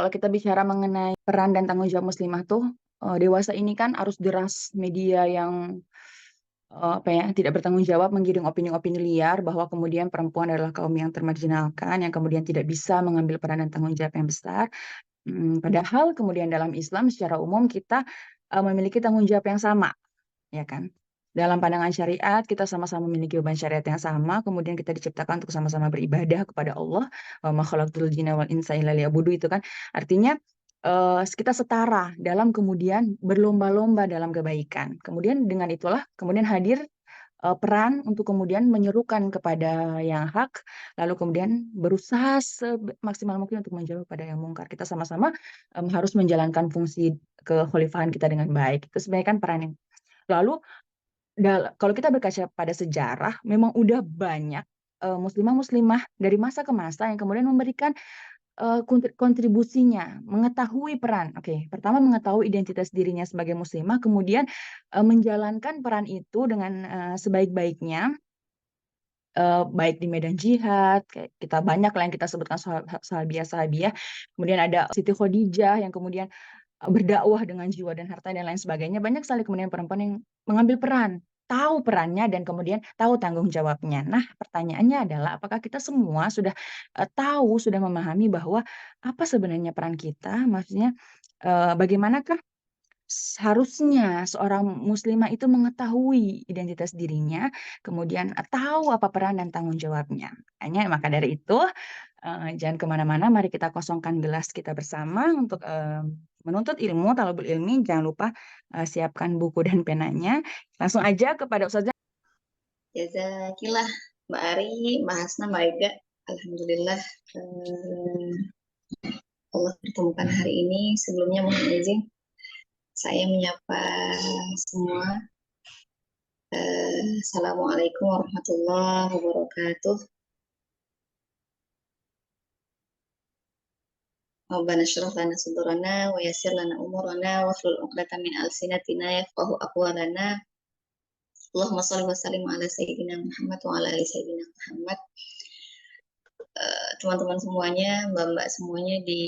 kalau kita bicara mengenai peran dan tanggung jawab muslimah tuh, dewasa ini kan arus deras media yang, apa ya, tidak bertanggung jawab menggiring opini-opini liar bahwa kemudian perempuan adalah kaum yang termarginalkan, yang kemudian tidak bisa mengambil peran dan tanggung jawab yang besar. Padahal kemudian dalam Islam secara umum kita, memiliki tanggung jawab yang sama, ya kan? Dalam pandangan syariat kita sama-sama memiliki beban syariat yang sama, kemudian kita diciptakan untuk sama-sama beribadah kepada Allah, wa ma khalaqtul jinna wal insa illa liya'budu itu kan. Artinya, kita setara dalam kemudian berlomba-lomba dalam kebaikan. Kemudian dengan itulah kemudian hadir, peran untuk kemudian menyerukan kepada yang hak, lalu kemudian berusaha semaksimal mungkin untuk menjauh pada yang mungkar. Kita sama-sama, harus menjalankan fungsi kekhalifahan kita dengan baik. Itu sebenarnya kan peran yang lalu kalau kita berkaca pada sejarah, memang udah banyak, muslimah-muslimah dari masa ke masa yang kemudian memberikan, kontribusinya, mengetahui peran. Oke, pertama mengetahui identitas dirinya sebagai muslimah, kemudian, menjalankan peran itu dengan, sebaik-baiknya, baik di medan jihad, kayak kita banyak lah yang kita sebutkan sahabiah-sahabiah, kemudian ada Siti Khadijah yang kemudian, berdakwah dengan jiwa dan harta dan lain sebagainya. Banyak sekali kemudian perempuan yang mengambil peran, tahu perannya dan kemudian tahu tanggung jawabnya. Nah, pertanyaannya adalah apakah kita semua sudah, tahu, sudah memahami bahwa apa sebenarnya peran kita? Maksudnya, bagaimanakah seharusnya seorang muslimah itu mengetahui identitas dirinya, kemudian, tahu apa peran dan tanggung jawabnya. Maka dari itu, jangan kemana-mana, mari kita kosongkan gelas kita bersama untuk, menuntut ilmu, thalabul ilmi, jangan lupa, siapkan buku dan penanya. Langsung aja kepada Ustazah. Jazakillah Mbak Ari, Mbak Hasna, Mbak Ega. Alhamdulillah Allah pertemukan hari ini. Sebelumnya mohon izin saya menyapa semua. Assalamualaikum warahmatullahi wabarakatuh. Rabbana syrah lana sudurana wa yassir lana umurana wa hlul 'uqdatam min alsinatina yafqahu aqwalana. Allahumma shalli wa sallim ala sayyidina Muhammad wa ala ali sayyidina Muhammad. Teman-teman semuanya, mbak-mbak semuanya di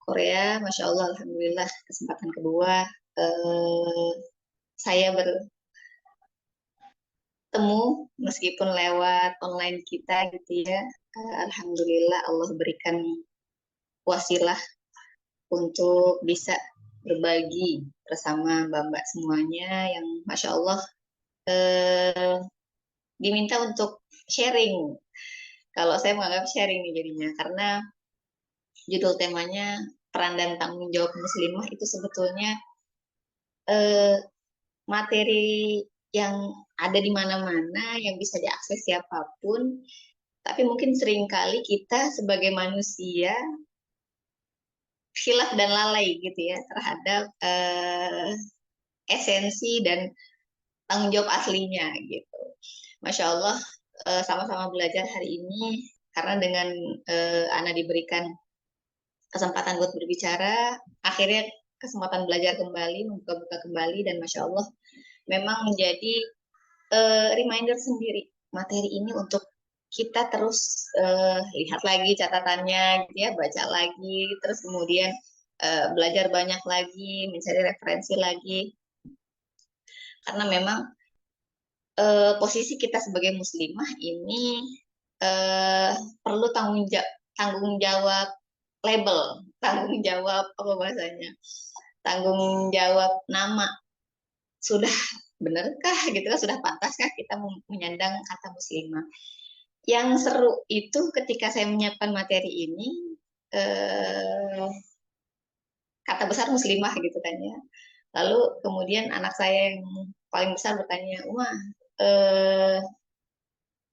Korea, Masya Allah, Alhamdulillah, kesempatan kedua saya bertemu meskipun lewat online kita gitu ya. Alhamdulillah Allah berikan wasilah untuk bisa berbagi bersama mbak-mbak semuanya yang Masya Allah diminta untuk sharing. Kalau saya menganggap sharing nih jadinya, karena judul temanya peran dan tanggung jawab muslimah itu sebetulnya materi yang ada di mana-mana, yang bisa diakses siapapun, tapi mungkin seringkali kita sebagai manusia khilaf dan lalai gitu ya terhadap esensi dan tanggung jawab aslinya gitu. Masya Allah, sama-sama belajar hari ini karena dengan Ana diberikan kesempatan buat berbicara, akhirnya kesempatan belajar kembali, membuka-buka kembali, dan Masya Allah memang menjadi reminder sendiri materi ini untuk kita terus lihat lagi catatannya gitu ya, baca lagi, terus kemudian belajar banyak lagi, mencari referensi lagi, karena memang posisi kita sebagai muslimah ini perlu tanggung jawab label, tanggung jawab apa bahasanya, tanggung jawab nama. Sudah benarkah gitu kan, sudah pantaskah kita menyandang kata muslimah? Yang seru itu ketika saya menyiapkan materi ini, kata besar muslimah gitu kan ya. Lalu kemudian anak saya yang paling besar bertanya, "Wah,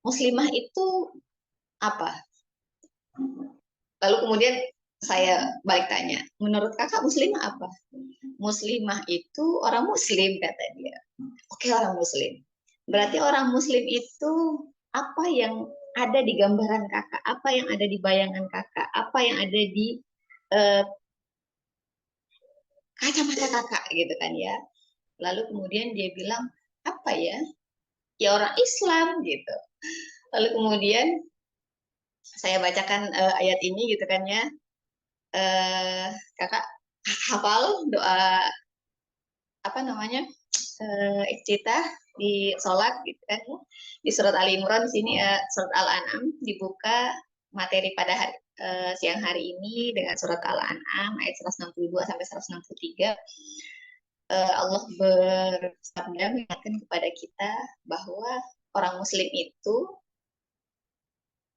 muslimah itu apa?" Lalu kemudian saya balik tanya, "Menurut kakak muslimah apa?" "Muslimah itu orang muslim," kata dia. "Oke, orang muslim. Berarti orang muslim itu apa yang ada di gambaran kakak, apa yang ada di bayangan kakak, apa yang ada di kacamata kakak gitu kan ya." Lalu kemudian dia bilang, "Apa ya? Ya orang Islam," gitu. Lalu kemudian saya bacakan ayat ini gitu kan ya. eh, kakak hafal doa apa namanya iftitah di sholat gitu kan, di surat Ali Imran di sini surat Al-An'am dibuka materi pada siang hari ini dengan surat Al-An'am ayat 162 sampai 163. Allah bersabda mengingatkan kepada kita bahwa orang Muslim itu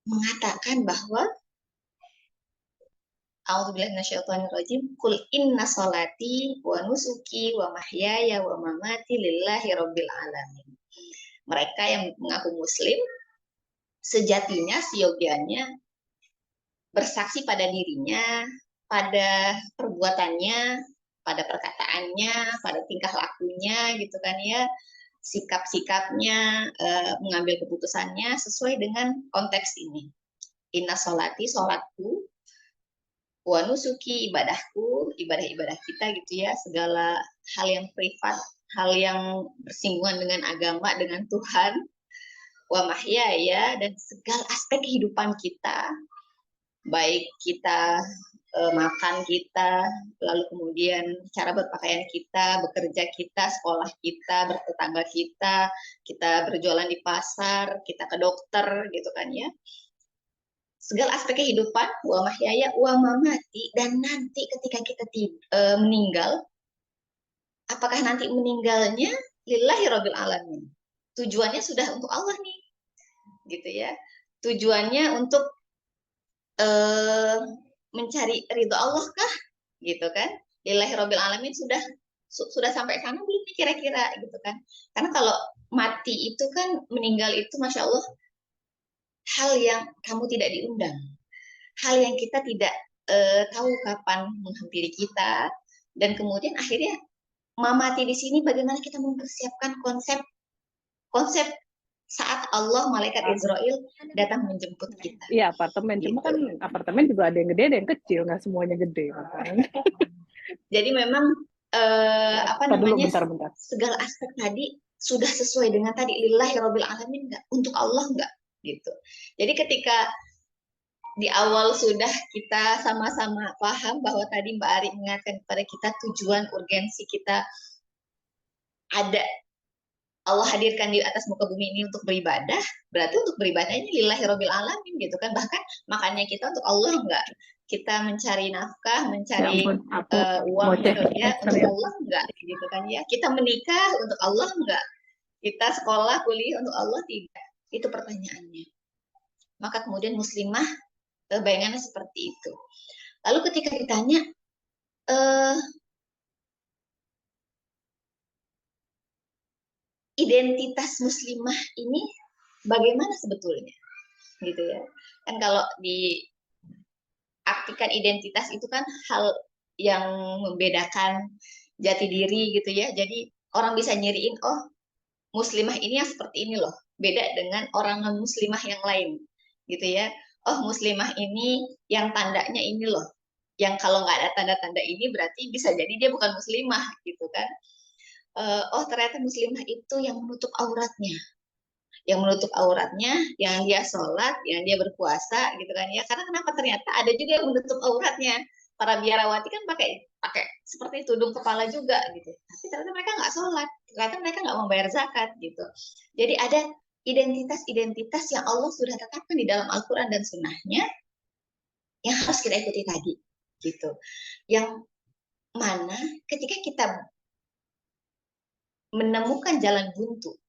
mengatakan bahwa A'udzubillahi minasyaitonirrajim. Qul inna sholati wa nusuki wa mahyaya wa mamati lillahi rabbil alamin. Mereka yang mengaku muslim sejatinya siogianya bersaksi pada dirinya, pada perbuatannya, pada perkataannya, pada tingkah lakunya gitu kan ya, sikap-sikapnya, mengambil keputusannya sesuai dengan konteks ini. Inna sholati, sholatku, wa nusuki, ibadahku, ibadah-ibadah kita gitu ya, segala hal yang privat, hal yang bersinggungan dengan agama, dengan Tuhan, wa mahyaya, dan segala aspek kehidupan kita, baik kita makan kita, lalu kemudian cara berpakaian kita, bekerja kita, sekolah kita, bertetangga kita, kita berjualan di pasar, kita ke dokter gitu kan ya. Segala aspek kehidupan, wa mahyaya wa mamati, dan nanti ketika kita meninggal, apakah nanti meninggalnya lillahi rabbil alamin. Tujuannya sudah untuk Allah nih. Gitu ya. Tujuannya untuk mencari ridho Allah kah? Gitu kan? Lillahi rabbil alamin sudah sampai sana belum kira-kira gitu kan? Karena kalau mati itu kan, meninggal itu masya Allah hal yang kamu tidak diundang, hal yang kita tidak tahu kapan menghampiri kita, dan kemudian akhirnya mamati di sini bagaimana kita mempersiapkan konsep konsep saat Allah malaikat Israel datang menjemput kita. Iya, apartemen. Gitu. Cuma kan apartemen juga ada yang gede, ada yang kecil, nggak semuanya gede. Jadi memang apa namanya, bentar. segala aspek tadi sudah sesuai dengan tadi lillahi rabbil alamin nggak, untuk Allah nggak gitu. Jadi ketika di awal sudah kita sama-sama paham bahwa tadi Mbak Ari mengingatkan kepada kita tujuan urgensi kita ada, Allah hadirkan di atas muka bumi ini untuk beribadah, berarti untuk beribadahnya lillahi rabbil alamin gitu kan. Bahkan makannya kita untuk Allah enggak, kita mencari nafkah, mencari uang gitu ya, untuk Allah enggak gitu kan ya. Kita menikah untuk Allah enggak, kita sekolah kuliah untuk Allah tidak. Itu pertanyaannya. Maka kemudian muslimah bayangannya seperti itu. Lalu ketika ditanya identitas muslimah ini bagaimana sebetulnya gitu ya. Kan kalau diartikan identitas itu kan hal yang membedakan jati diri gitu ya. Jadi orang bisa nyiriin, oh muslimah ini yang seperti ini loh, beda dengan orang non muslimah yang lain gitu ya. Oh muslimah ini yang tandanya ini loh, yang kalau nggak ada tanda-tanda ini berarti bisa jadi dia bukan muslimah gitu kan. Oh ternyata muslimah itu yang menutup auratnya, yang dia sholat, yang dia berpuasa gitu kan ya. Karena kenapa, ternyata ada juga yang menutup auratnya. Para biarawati kan pakai pakai seperti tudung kepala juga gitu. Tapi ternyata mereka nggak sholat, ternyata mereka nggak membayar zakat gitu. Jadi ada identitas-identitas yang Allah sudah tetapkan di dalam Al-Quran dan Sunnahnya yang harus kita ikuti tadi gitu. Yang mana ketika kita menemukan jalan buntu,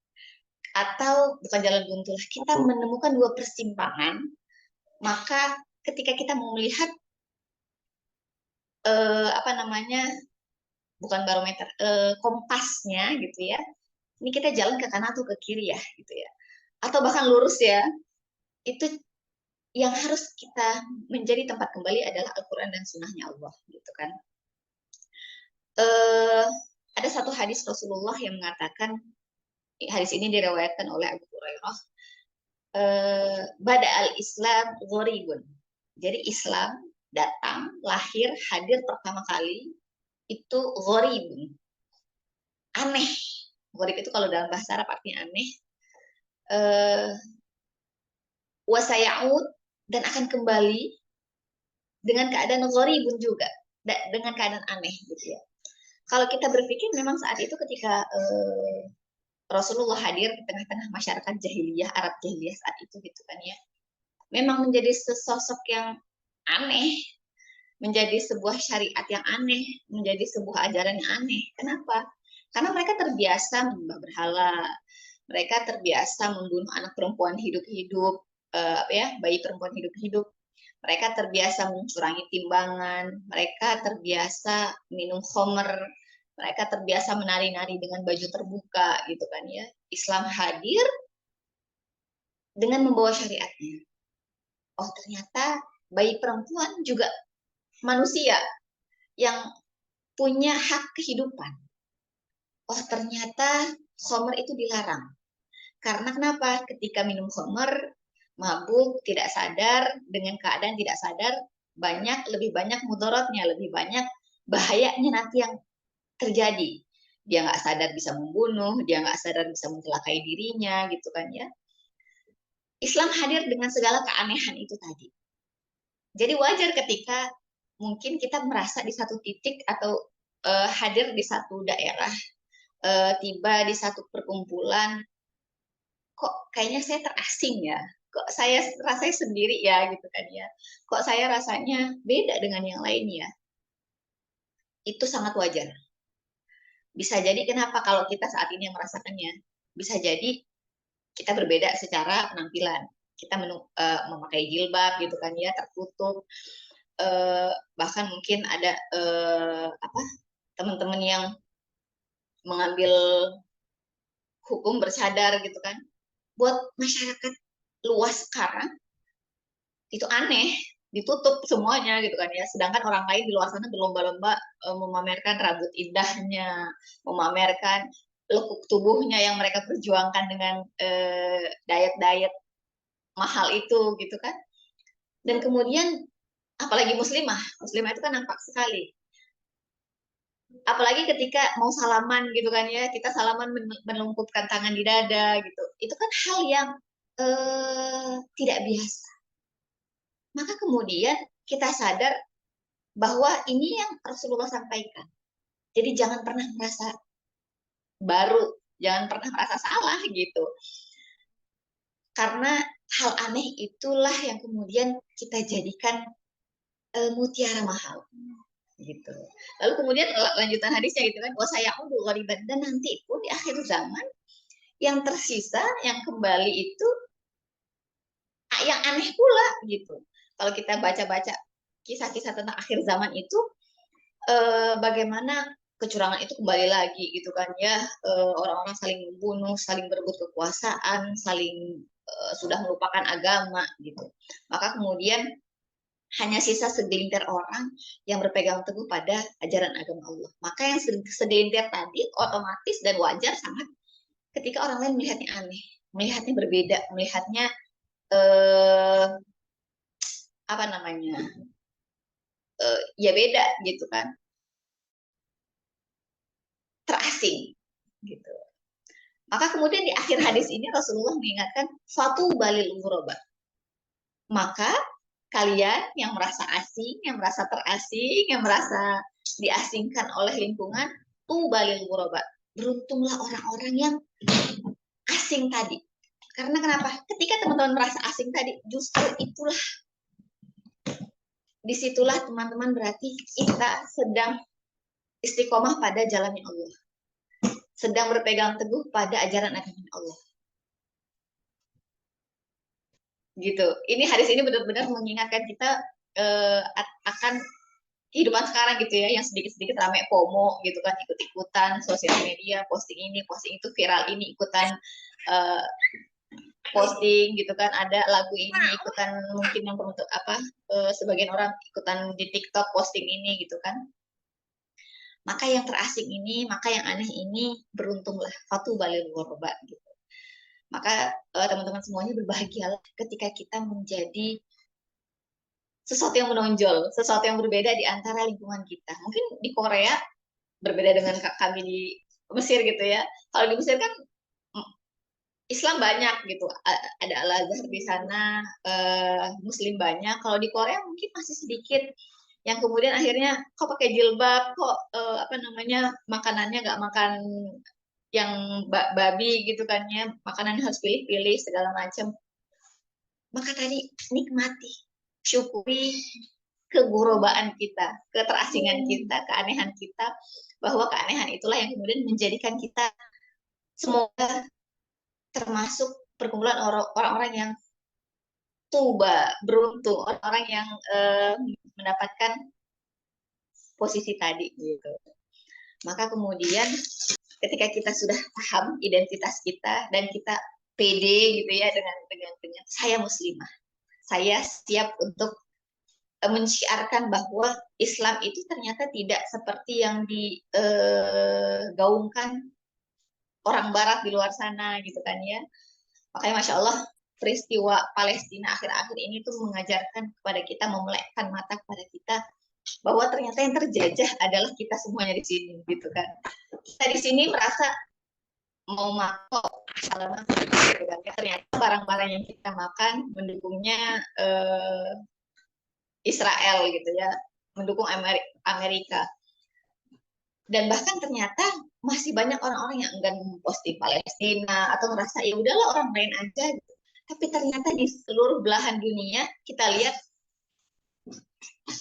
atau bukan jalan buntu, kita menemukan dua persimpangan, maka ketika kita mau melihat apa namanya, bukan barometer, kompasnya gitu ya, ini kita jalan ke kanan atau ke kiri ya gitu ya, atau bahkan lurus ya, itu yang harus kita menjadi tempat kembali adalah Al-Quran dan Sunnahnya Allah gitu kan. Ada satu hadis Rasulullah yang mengatakan, hadis ini diriwayatkan oleh Abu Hurairah, Bada al-Islam gharibun. Jadi Islam datang, lahir, hadir pertama kali itu gharibun, aneh. Gharib itu kalau dalam bahasa Arab artinya aneh. Wasayaud, dan akan kembali dengan keadaan gharibun juga, dengan keadaan aneh gitu ya. Kalau kita berpikir memang saat itu ketika Rasulullah hadir di tengah-tengah masyarakat jahiliyah, Arab jahiliyah saat itu gitu kan ya. Memang menjadi sesosok yang aneh, menjadi sebuah syariat yang aneh, menjadi sebuah ajaran yang aneh. Kenapa? Karena mereka terbiasa menyembah berhala, mereka terbiasa membunuh anak perempuan hidup-hidup, bayi perempuan hidup-hidup. Mereka terbiasa mencurangi timbangan, mereka terbiasa minum khamr, mereka terbiasa menari-nari dengan baju terbuka gitu kan ya. Islam hadir dengan membawa syariatnya. Oh, ternyata bayi perempuan juga manusia yang punya hak kehidupan. Oh, ternyata khamr itu dilarang. Karena kenapa? Ketika minum khamr, mabuk, tidak sadar, dengan keadaan tidak sadar, lebih banyak mudaratnya, lebih banyak bahayanya nanti yang terjadi. Dia nggak sadar bisa membunuh, dia nggak sadar bisa mencelakai dirinya, gitu kan ya. Islam hadir dengan segala keanehan itu tadi. Jadi wajar ketika mungkin kita merasa di satu titik atau hadir di satu daerah, tiba di satu perkumpulan, kok kayaknya saya terasing ya, kok saya rasanya sendiri ya gitu kan ya, kok saya rasanya beda dengan yang lain ya. Itu sangat wajar. Bisa jadi kenapa kalau kita saat ini yang merasakannya, bisa jadi kita berbeda secara penampilan. Kita memakai jilbab gitu kan ya, tertutup. Bahkan mungkin ada teman-teman yang mengambil hukum bercadar gitu kan. Buat masyarakat luas sekarang itu aneh, ditutup semuanya gitu kan ya. Sedangkan orang lain di luar sana berlomba-lomba memamerkan rambut indahnya, memamerkan lekuk tubuhnya yang mereka perjuangkan dengan diet-diet mahal itu gitu kan. Dan kemudian apalagi muslimah itu kan nampak sekali. Apalagi ketika mau salaman gitu kan ya, kita salaman melungkupkan tangan di dada gitu. Itu kan hal yang tidak biasa. Maka kemudian kita sadar bahwa ini yang Rasulullah sampaikan. Jadi jangan pernah merasa baru, jangan pernah merasa salah gitu. Karena hal aneh itulah yang kemudian kita jadikan mutiara mahal gitu. Lalu kemudian lanjutan hadisnya gitu kan, wasayaudu ghariban, dan nanti pun di akhir zaman yang tersisa, yang kembali itu yang aneh pula gitu. Kalau kita baca-baca kisah-kisah tentang akhir zaman itu, bagaimana kecurangan itu kembali lagi gitu kan ya, orang-orang saling membunuh, saling berebut kekuasaan, saling sudah melupakan agama gitu. Maka kemudian hanya sisa segelintir orang yang berpegang teguh pada ajaran agama Allah. Maka yang segelintir tadi otomatis dan wajar sangat ketika orang lain melihatnya aneh, melihatnya berbeda, melihatnya apa namanya, ya beda gitu kan, terasing gitu. Maka kemudian di akhir hadis ini Rasulullah mengingatkan suatu balil ghuraba. Maka kalian yang merasa asing, yang merasa terasing, yang merasa diasingkan oleh lingkungan, balil ghuraba. Beruntunglah orang-orang yang asing tadi. Karena kenapa? Ketika teman-teman merasa asing tadi, justru itulah, disitulah teman-teman berarti kita sedang istiqomah pada jalannya Allah. Sedang berpegang teguh pada ajaran agama Allah. Gitu. Ini hadis ini benar-benar mengingatkan kita akan kehidupan sekarang gitu ya, yang sedikit-sedikit ramai FOMO gitu kan, ikut-ikutan sosial media, posting ini, posting itu, viral ini, ikutan posting gitu kan, ada lagu ini, ikutan mungkin yang untuk sebagian orang ikutan di TikTok posting ini gitu kan. Maka yang terasing ini, maka yang aneh ini, beruntunglah, fatu balil ghuraba gitu. Maka teman-teman semuanya berbahagialah ketika kita menjadi sesuatu yang menonjol, sesuatu yang berbeda di antara lingkungan kita. Mungkin di Korea berbeda dengan kami di Mesir gitu ya. Kalau di Mesir kan Islam banyak gitu, ada Al-Azhar di sana, Muslim banyak. Kalau di Korea mungkin masih sedikit yang kemudian akhirnya kok pakai jilbab, kok apa namanya makanannya nggak makan yang babi gitu kan ya, makanannya harus pilih-pilih segala macam. Maka tadi nikmati, syukuri kegurobaan kita, keterasingan kita, keanehan kita, bahwa keanehan itulah yang kemudian menjadikan kita semoga termasuk perkumpulan orang-orang yang tuba, beruntung, orang-orang yang mendapatkan posisi tadi gitu. Maka kemudian ketika kita sudah paham identitas kita dan kita pede gitu ya dengan saya muslimah, saya siap untuk menciarkan bahwa Islam itu ternyata tidak seperti yang digaungkan orang Barat di luar sana gitu kan ya. Makanya Masya Allah peristiwa Palestina akhir-akhir ini tuh mengajarkan kepada kita, memelekkan mata kepada kita bahwa ternyata yang terjajah adalah kita semuanya di sini gitu kan. Kita di sini merasa mau makan salah gitu kan. Ternyata barang-barang yang kita makan mendukungnya Israel gitu ya, mendukung Amerika. Dan bahkan ternyata masih banyak orang-orang yang enggan memposting Palestina atau merasa ya udahlah orang lain aja gitu. Tapi ternyata di seluruh belahan dunia kita lihat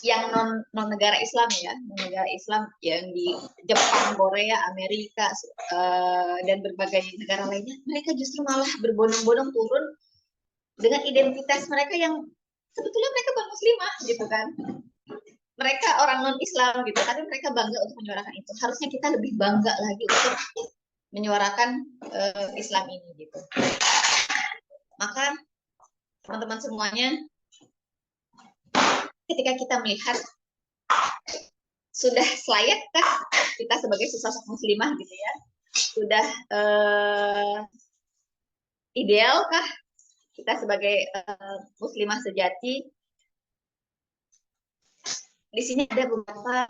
yang non negara Islam ya, non negara Islam yang di Jepang, Korea, Amerika dan berbagai negara lainnya, mereka justru malah berbondong-bondong turun dengan identitas mereka yang sebetulnya mereka bukan muslimah gitu kan. Mereka orang non-Islam gitu, tapi mereka bangga untuk menyuarakan itu. Harusnya kita lebih bangga lagi untuk menyuarakan Islam ini gitu. Maka teman-teman semuanya, ketika kita melihat sudah selayakkah kita sebagai sosok muslimah gitu ya, sudah idealkah kita sebagai muslimah sejati? Di sini ada beberapa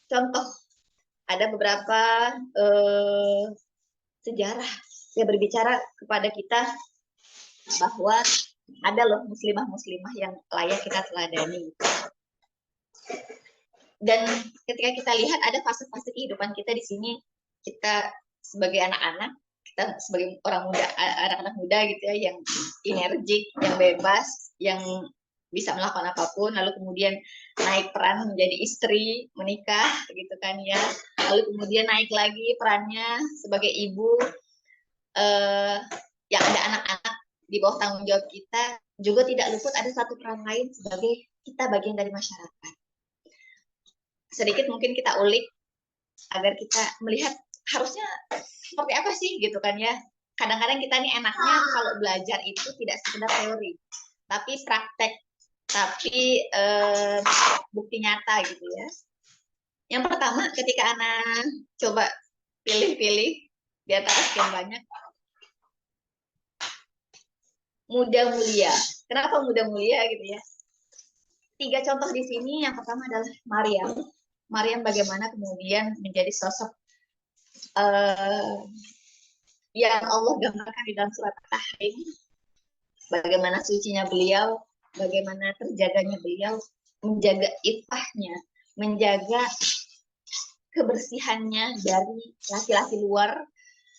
contoh, ada beberapa sejarah yang berbicara kepada kita bahwa ada loh muslimah-muslimah yang layak kita teladani. Dan ketika kita lihat ada fase-fase kehidupan kita di sini, kita sebagai anak-anak, kita sebagai orang muda, anak-anak muda gitu ya, yang energik, yang bebas, yang bisa melakukan apapun, lalu kemudian naik peran menjadi istri, menikah gitu kan ya, lalu kemudian naik lagi perannya sebagai ibu, yang ada anak-anak di bawah tanggung jawab kita, juga tidak luput ada satu peran lain sebagai kita bagian dari masyarakat. Sedikit mungkin kita ulik agar kita melihat harusnya seperti apa sih gitu kan ya. Kadang-kadang kita nih enaknya kalau belajar itu tidak sekedar teori, tapi praktek, tapi bukti nyata gitu ya. Yang pertama, ketika anak coba pilih-pilih di antara sekian banyak, muda mulia. Kenapa muda mulia gitu ya? 3 contoh di sini. Yang pertama adalah Maryam. Maryam bagaimana kemudian menjadi sosok yang Allah gambarkan di dalam surat At-Tahrim. Bagaimana sucinya beliau, bagaimana terjaganya beliau, menjaga ifahnya, menjaga kebersihannya dari laki-laki luar,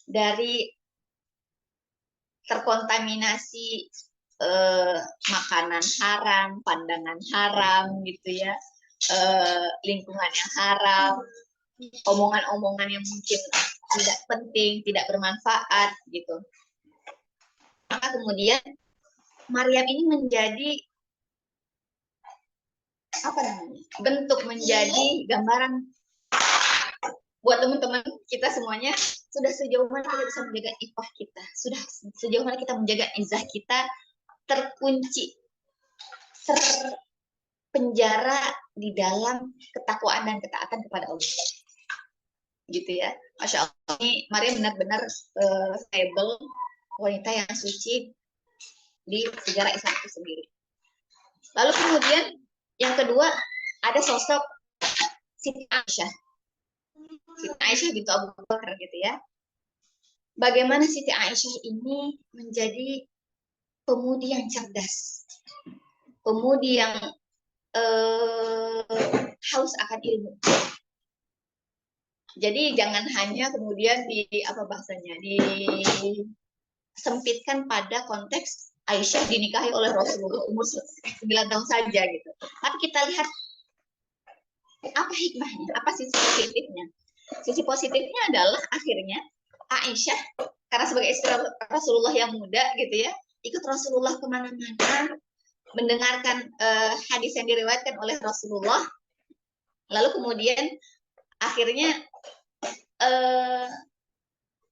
dari terkontaminasi makanan haram, pandangan haram gitu ya, lingkungan yang haram, omongan-omongan yang mungkin tidak penting, tidak bermanfaat gitu. Maka kemudian Maryam ini menjadi apa namanya? Bentuk, menjadi gambaran buat teman-teman kita semuanya, sudah sejauh mana kita bisa menjaga ifah kita, sudah sejauh mana kita menjaga izah kita terkunci, terpenjara di dalam ketakwaan dan ketaatan kepada Allah. Gitu ya. Masya Allah, ini Maryam benar-benar stable, wanita yang suci di sejarah Islam itu sendiri. Lalu kemudian yang kedua ada sosok Siti Aisyah. Siti Aisyah bintu Abu Bakar gitu ya. bagaimana Siti Aisyah ini menjadi pemudi yang cerdas, pemudi yang haus akan ilmu. Jadi jangan hanya kemudian apa bahasanya, disempitkan pada konteks Aisyah dinikahi oleh Rasulullah umur 9 tahun saja gitu. Tapi kita lihat apa hikmahnya, apa sisi positifnya. Sisi positifnya adalah akhirnya Aisyah karena sebagai istri Rasulullah yang muda gitu ya, ikut Rasulullah kemana-mana, mendengarkan hadis yang diriwayatkan oleh Rasulullah, lalu kemudian akhirnya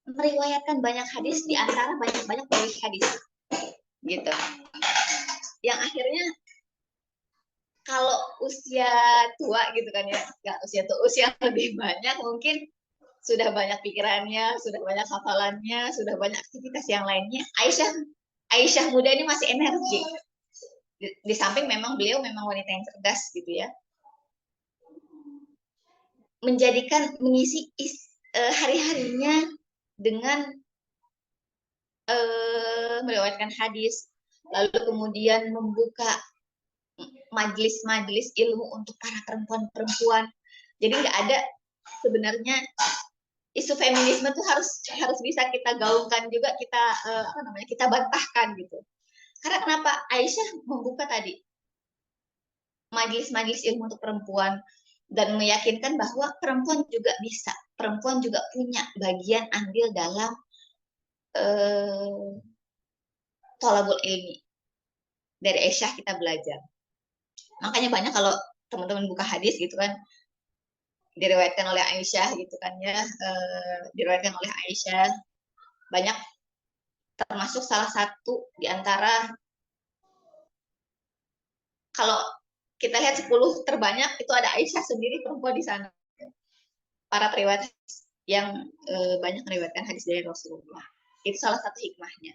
meriwayatkan banyak hadis di antara banyak perawi hadis gitu, yang akhirnya kalau usia tua gitu kan ya, nggak usia tua, usia lebih banyak mungkin sudah banyak pikirannya, sudah banyak hafalannya, sudah banyak aktivitas yang lainnya. Aisyah muda ini masih energi. Di samping memang beliau memang wanita yang cerdas gitu ya, mengisi hari-harinya dengan meriwayatkan hadis, lalu kemudian membuka majelis-majelis ilmu untuk para perempuan-perempuan. Jadi nggak ada sebenarnya isu feminisme tuh harus bisa kita gaungkan juga, kita kita bantahkan gitu. Karena kenapa Aisyah membuka tadi majelis-majelis ilmu untuk perempuan dan meyakinkan bahwa perempuan juga bisa, perempuan juga punya bagian andil dalam thalabul ilmi. Dari Aisyah kita belajar. Makanya banyak kalau teman-teman buka hadis gitu kan, diriwayatkan oleh Aisyah gitu kan ya, diriwayatkan oleh Aisyah, banyak, termasuk salah satu di antara, kalau kita lihat 10 terbanyak itu ada Aisyah sendiri perempuan di sana, para periwayat yang banyak meriwayatkan hadis dari Rasulullah. Itu salah satu hikmahnya.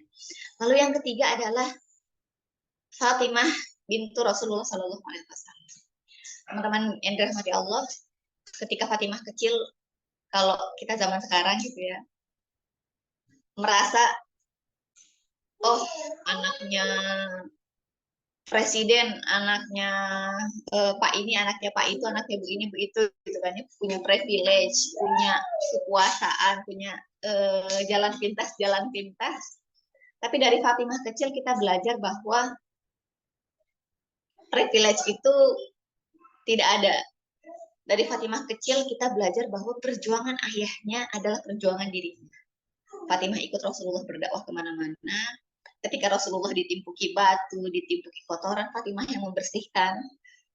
Lalu yang ketiga adalah Fatimah bintu Rasulullah Shallallahu Alaihi Wasallam. Teman-teman yang dirahmati Allah, ketika Fatimah kecil, kalau kita zaman sekarang gitu ya, merasa oh anaknya presiden, anaknya Pak ini, anaknya Pak itu, anaknya Bu ini, begitu gitu kan ya, punya privilege, punya kekuasaan, punya jalan pintas. Tapi dari Fatimah kecil kita belajar bahwa privilege itu tidak ada. Dari Fatimah kecil kita belajar bahwa perjuangan ayahnya adalah perjuangan dirinya. Fatimah ikut Rasulullah berdakwah kemana-mana. Ketika Rasulullah ditimpuki batu, ditimpuki kotoran, Fatimah yang membersihkan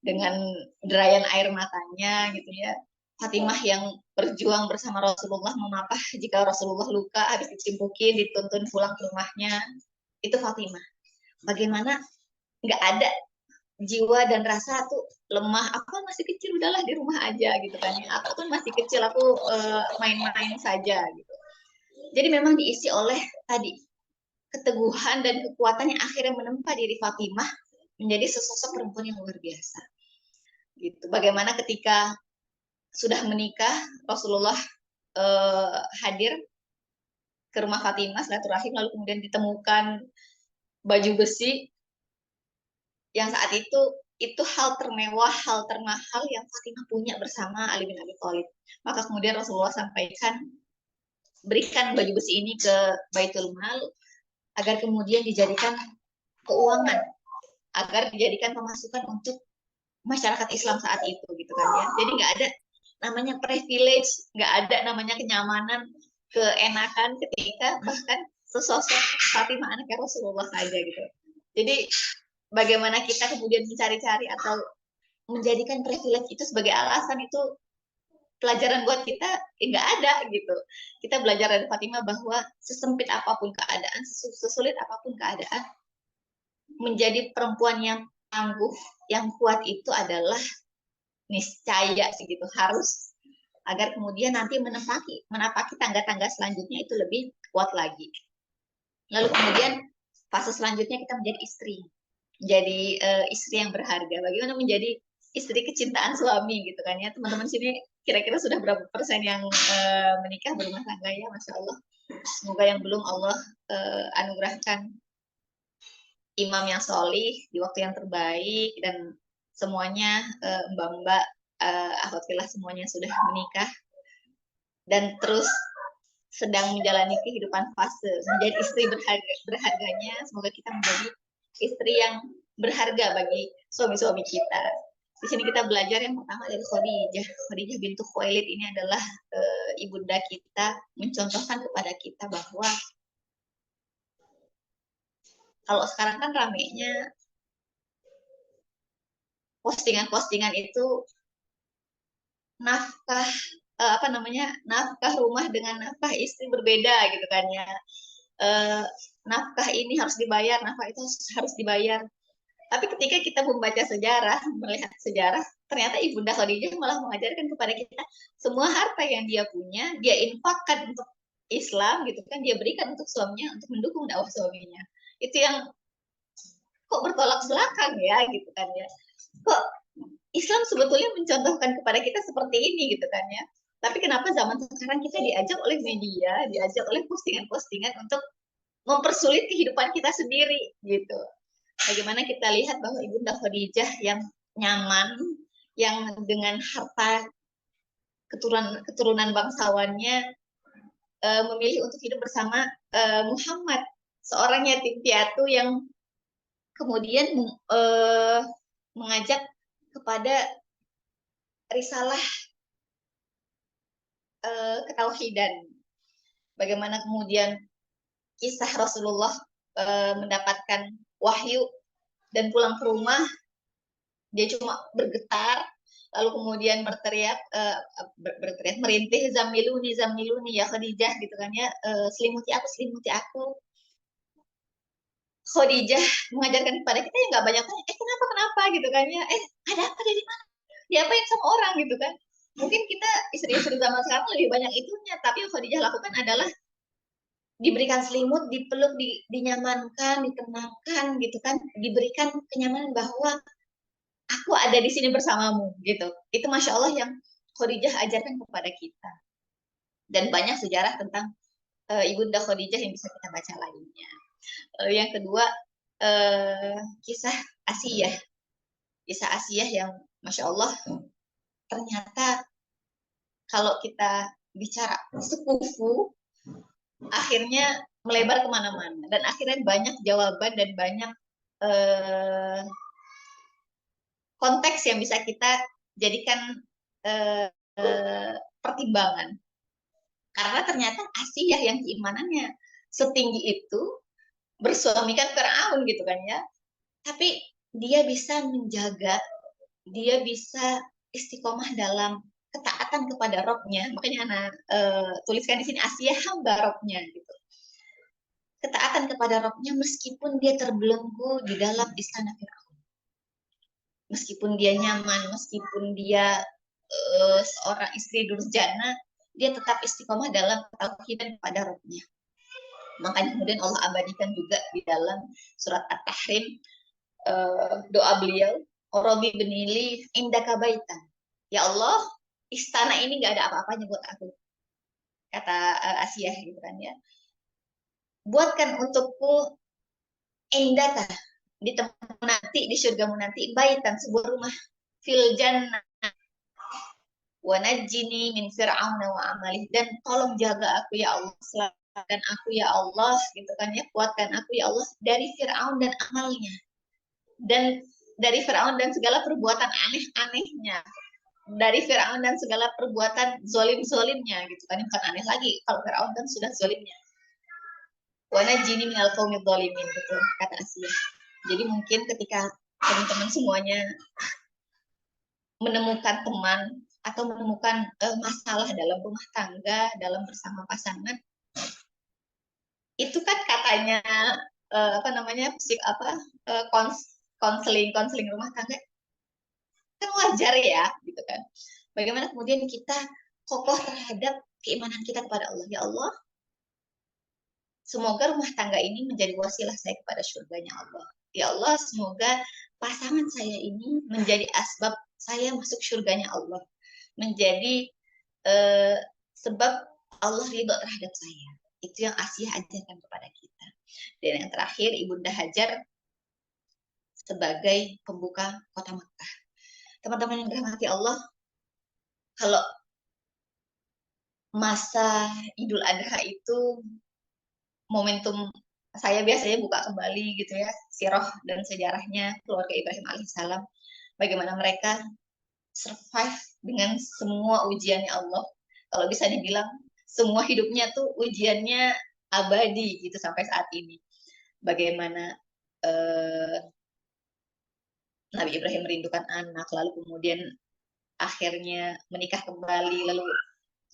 dengan derayan air matanya gitu ya. Fatimah yang berjuang bersama Rasulullah memapah jika Rasulullah luka, habis ditimpuki, dituntun pulang ke rumahnya. Itu Fatimah. Bagaimana nggak ada jiwa dan rasa tuh lemah, aku kan masih kecil, udahlah di rumah aja gitu kan ya, aku kan masih kecil, aku main-main saja gitu. Jadi memang diisi oleh tadi keteguhan dan kekuatan yang akhirnya menempa diri Fatimah menjadi sesosok perempuan yang luar biasa gitu. Bagaimana ketika sudah menikah, Rasulullah hadir ke rumah Fatimah silaturahim, lalu kemudian ditemukan baju besi yang saat itu hal termewah, hal termahal yang Fatimah punya bersama Ali bin Abi Thalib. Maka kemudian Rasulullah sampaikan, berikan baju besi ini ke Baitul Mal agar kemudian dijadikan keuangan, agar dijadikan pemasukan untuk masyarakat Islam saat itu gitu kan ya. Jadi nggak ada namanya privilege, nggak ada namanya kenyamanan, keenakan ketika bahkan sesosok Fatimah anaknya Rasulullah saja gitu. Jadi bagaimana kita kemudian mencari-cari atau menjadikan privilege itu sebagai alasan, itu pelajaran buat kita nggak ada gitu. Kita belajar dari Fatimah bahwa sesempit apapun keadaan, sesulit apapun keadaan, menjadi perempuan yang tangguh, yang kuat itu adalah niscaya sih gitu, harus, agar kemudian nanti menapaki tangga-tangga selanjutnya itu lebih kuat lagi. Lalu kemudian fase selanjutnya kita menjadi istri. Jadi istri yang berharga. Bagaimana menjadi istri kecintaan suami gitu kan ya. Teman-teman sini kira-kira sudah berapa persen yang menikah berumah tangga ya, Masya Allah. Semoga yang belum Allah anugerahkan imam yang solih di waktu yang terbaik, dan semuanya mbak-mbak alhamdulillah semuanya sudah menikah dan terus sedang menjalani kehidupan fase menjadi istri berharganya. Semoga kita menjadi istri yang berharga bagi suami-suami kita. Di sini kita belajar yang pertama dari Khadijah. Khadijah bintu Khuwailid ini adalah ibunda kita, mencontohkan kepada kita bahwa kalau sekarang kan ramenya postingan-postingan itu nafkah nafkah rumah dengan nafkah istri berbeda gitu kan ya. Nafkah ini harus dibayar, nafkah itu harus dibayar. Tapi ketika kita membaca sejarah, melihat sejarah, ternyata Ibunda Khadijah malah mengajarkan kepada kita semua harta yang dia punya, dia infakkan untuk Islam gitu kan, dia berikan untuk suaminya untuk mendukung dakwah suaminya. Itu yang kok bertolak belakang ya gitu kan ya. Kok Islam sebetulnya mencontohkan kepada kita seperti ini gitu kan ya. Tapi kenapa zaman sekarang kita diajak oleh media, diajak oleh postingan-postingan untuk mempersulit kehidupan kita sendiri gitu. Bagaimana kita lihat bahwa Ibunda Khadijah yang nyaman, yang dengan harta keturunan bangsawannya memilih untuk hidup bersama Muhammad, seorang yatim piatu yang kemudian mengajak kepada risalah ketauhidan. Bagaimana kemudian kisah Rasulullah mendapatkan wahyu dan pulang ke rumah dia cuma bergetar, lalu kemudian berteriak merintih, zamiluni ya Khadijah gitu kan ya, selimuti aku. Khadijah mengajarkan kepada kita yang nggak banyak tanya, kenapa gitu kan ya, ada apa dari mana, diapain sama orang gitu kan. Mungkin kita istri-istri zaman sekarang lebih banyak itunya, tapi yang Khadijah lakukan adalah diberikan selimut, dipeluk, dinyamankan, ditenangkan gitu kan, diberikan kenyamanan bahwa aku ada di sini bersamamu gitu. Itu Masya Allah yang Khadijah ajarkan kepada kita. Dan banyak sejarah tentang Ibunda Khadijah yang bisa kita baca lainnya. Yang kedua, kisah Asiyah. Kisah Asiyah yang Masya Allah ternyata kalau kita bicara sepupu, akhirnya melebar kemana-mana. Dan akhirnya banyak jawaban dan banyak konteks yang bisa kita jadikan pertimbangan. Karena ternyata Asiyah yang keimanannya setinggi itu bersuamikan Fir'aun gitu kan ya. Tapi dia bisa menjaga, dia bisa istiqomah dalam ketaatan kepada Robnya. Makanya anak tuliskan di sini Asiyah hamba Robnya gitu. Ketaatan kepada Robnya meskipun dia terbelenggu di dalam istana Fir'aun. Meskipun dia nyaman, meskipun dia seorang istri durjana, dia tetap istiqomah dalam tauhid kepada Rabbnya. Makanya kemudian Allah abadikan juga di dalam surat At-Tahrim doa beliau, Rabbi benili indaka baitan. Ya Allah, istana ini nggak ada apa-apanya buat aku. Kata Asiyah gitu kan ya. Buatkan untukku indaka di tempat nanti, di surgamu nanti, baitan, sebuah rumah fil jannah wa najjini min fir'auna wa amalih, dan tolong jaga aku ya Allah, selamatkan aku ya Allah gitu kan ya, kuatkan aku ya Allah dari Fir'aun dan amalnya, dan dari Fir'aun dan segala perbuatan aneh-anehnya, dari Fir'aun dan segala perbuatan zolim-zolimnya gitu kan, bukan aneh lagi kalau Fir'aun kan sudah zolimnya. Wa najjini minal qaumidz zalimin gitu kata Asiyah. Jadi mungkin ketika teman-teman semuanya menemukan teman atau menemukan masalah dalam rumah tangga, dalam bersama pasangan, itu kan katanya konseling rumah tangga kan wajar ya, gitu kan. Bagaimana kemudian kita kokoh terhadap keimanan kita kepada Allah. Ya Allah, semoga rumah tangga ini menjadi wasilah saya kepada surganya Allah. Ya Allah, semoga pasangan saya ini menjadi asbab saya masuk surganya Allah, menjadi sebab Allah ridho terhadap saya. Itu yang Asiyah ajarkan kepada kita. Dan yang terakhir, Ibunda Hajar sebagai pembuka kota Makkah. Teman-teman yang dirahmati Allah, kalau masa Idul Adha itu momentum saya biasanya buka kembali gitu ya, sirah dan sejarahnya keluarga Ibrahim alaihissalam, bagaimana mereka survive dengan semua ujiannya Allah. Kalau bisa dibilang semua hidupnya tuh ujiannya abadi gitu sampai saat ini. Bagaimana Nabi Ibrahim merindukan anak, lalu kemudian akhirnya menikah kembali, lalu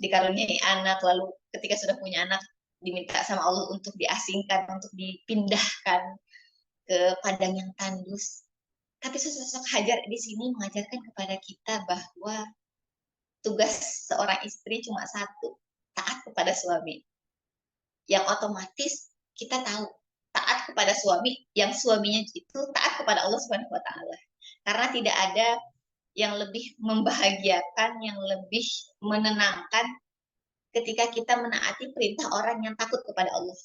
dikaruniai anak, lalu ketika sudah punya anak diminta sama Allah untuk diasingkan, untuk dipindahkan ke padang yang tandus. Tapi sosok Hajar di sini mengajarkan kepada kita bahwa tugas seorang istri cuma satu, taat kepada suami. Yang otomatis kita tahu taat kepada suami, yang suaminya itu taat kepada Allah Subhanahu wa taala. Karena tidak ada yang lebih membahagiakan, yang lebih menenangkan ketika kita menaati perintah orang yang takut kepada Allah.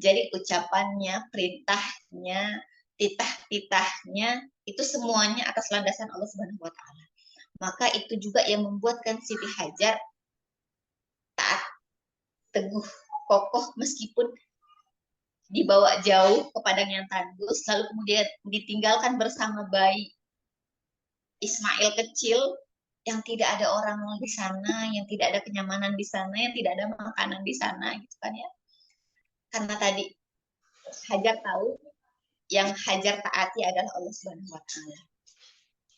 Jadi ucapannya, perintahnya, titah-titahnya itu semuanya atas landasan Allah Subhanahu wa taala. Maka itu juga yang membuatkan Siti Hajar taat, teguh, kokoh meskipun dibawa jauh ke padang yang tandus, lalu kemudian ditinggalkan bersama bayi Ismail kecil yang tidak ada orang di sana, yang tidak ada kenyamanan di sana, yang tidak ada makanan di sana, gitu kan ya. Karena tadi Hajar tahu yang Hajar taati adalah Allah Subhanahu wa taala.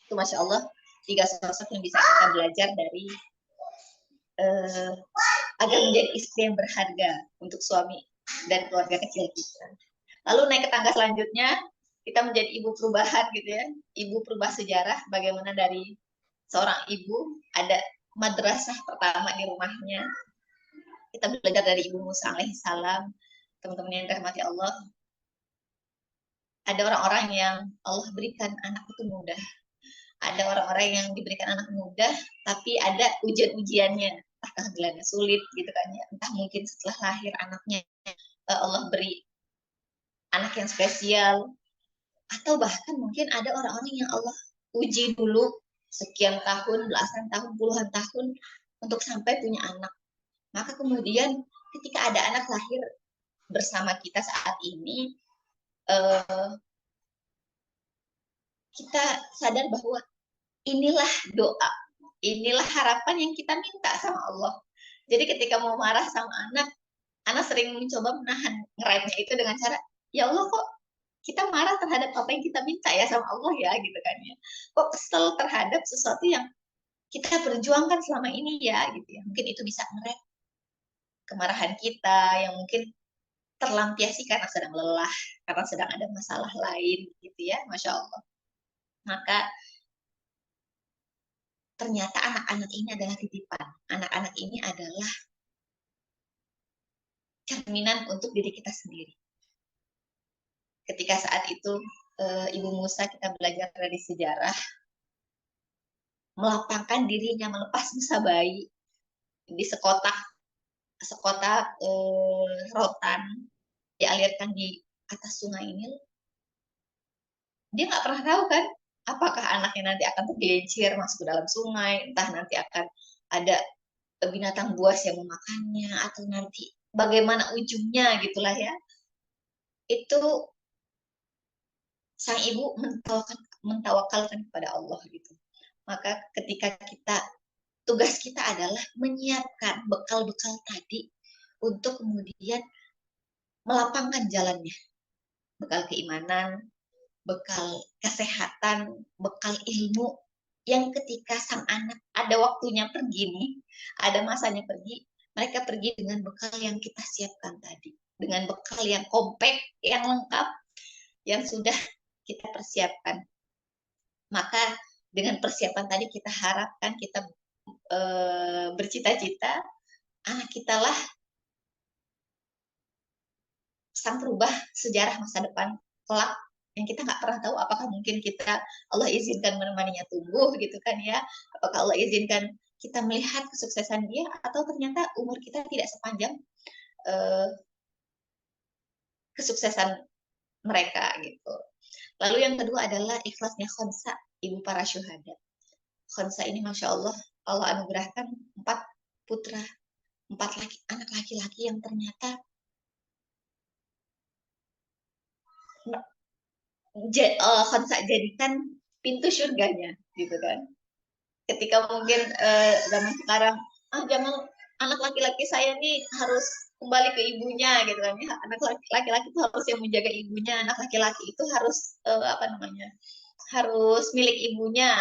Itu Masya Allah 3 sosok yang bisa kita belajar dari agar menjadi istri yang berharga untuk suami dan keluarga kecil kita. Lalu naik ke tangga selanjutnya, kita menjadi ibu perubahan gitu ya, ibu perubah sejarah, bagaimana dari seorang ibu ada madrasah pertama di rumahnya. Kita belajar dari Ibu Musa alaihissalam, teman-teman yang dirahmati Allah. Ada orang-orang yang Allah berikan anak itu mudah. Ada orang-orang yang diberikan anak mudah, tapi ada ujian-ujiannya. Entah kehamilannya sulit gitu kan ya. Entah mungkin setelah lahir anaknya Allah beri anak yang spesial. Atau bahkan mungkin ada orang-orang yang Allah uji dulu sekian tahun, belasan tahun, puluhan tahun untuk sampai punya anak. Maka kemudian ketika ada anak lahir bersama kita saat ini, kita sadar bahwa inilah doa, inilah harapan yang kita minta sama Allah. Jadi ketika mau marah sama anak sering mencoba menahan ngeremnya itu dengan cara, ya Allah kok kita marah terhadap apa yang kita minta ya sama Allah ya gitu kan ya. Kok kesel terhadap sesuatu yang kita perjuangkan selama ini ya gitu ya. Mungkin itu bisa ngerem kemarahan kita yang mungkin terlampiasi karena sedang lelah, karena sedang ada masalah lain gitu ya, Masya Allah. Maka ternyata anak-anak ini adalah titipan. Anak-anak ini adalah cerminan untuk diri kita sendiri. Ketika saat itu Ibu Musa, kita belajar dari sejarah, melapangkan dirinya, melepas Musa bayi di sekotak rotan dialirkan di atas sungai ini. Dia nggak pernah tahu kan apakah anaknya nanti akan tergelincir masuk ke dalam sungai, entah nanti akan ada binatang buas yang memakannya, atau nanti bagaimana ujungnya gitulah ya. Itu sang ibu mentawakalkan kepada Allah gitu. Maka ketika tugas kita adalah menyiapkan bekal-bekal tadi untuk kemudian melapangkan jalannya. Bekal keimanan, bekal kesehatan, bekal ilmu, yang ketika sang anak ada waktunya pergi nih, ada masanya pergi, mereka pergi dengan bekal yang kita siapkan tadi. Dengan bekal yang kompak, yang lengkap, yang sudah kita persiapkan. Maka dengan persiapan tadi kita harapkan, kita bercita-cita, anak kita lah sang perubah sejarah masa depan kelak, yang kita nggak pernah tahu apakah mungkin kita Allah izinkan menemaninya tumbuh gitu kan ya, apakah Allah izinkan kita melihat kesuksesan dia, atau ternyata umur kita tidak sepanjang eh, kesuksesan mereka gitu. Lalu yang kedua adalah ikhlasnya Khonsa, ibu para syuhada. Khonsa ini Masya Allah, Allah anugerahkan 4 putra, 4 anak laki-laki yang ternyata Khonsa jadikan pintu surganya gitu kan. Ketika mungkin zaman sekarang, jangan anak laki-laki saya nih harus kembali ke ibunya gitu kan ya. Anak laki-laki itu harus yang menjaga ibunya, anak laki-laki itu harus apa namanya, harus milik ibunya.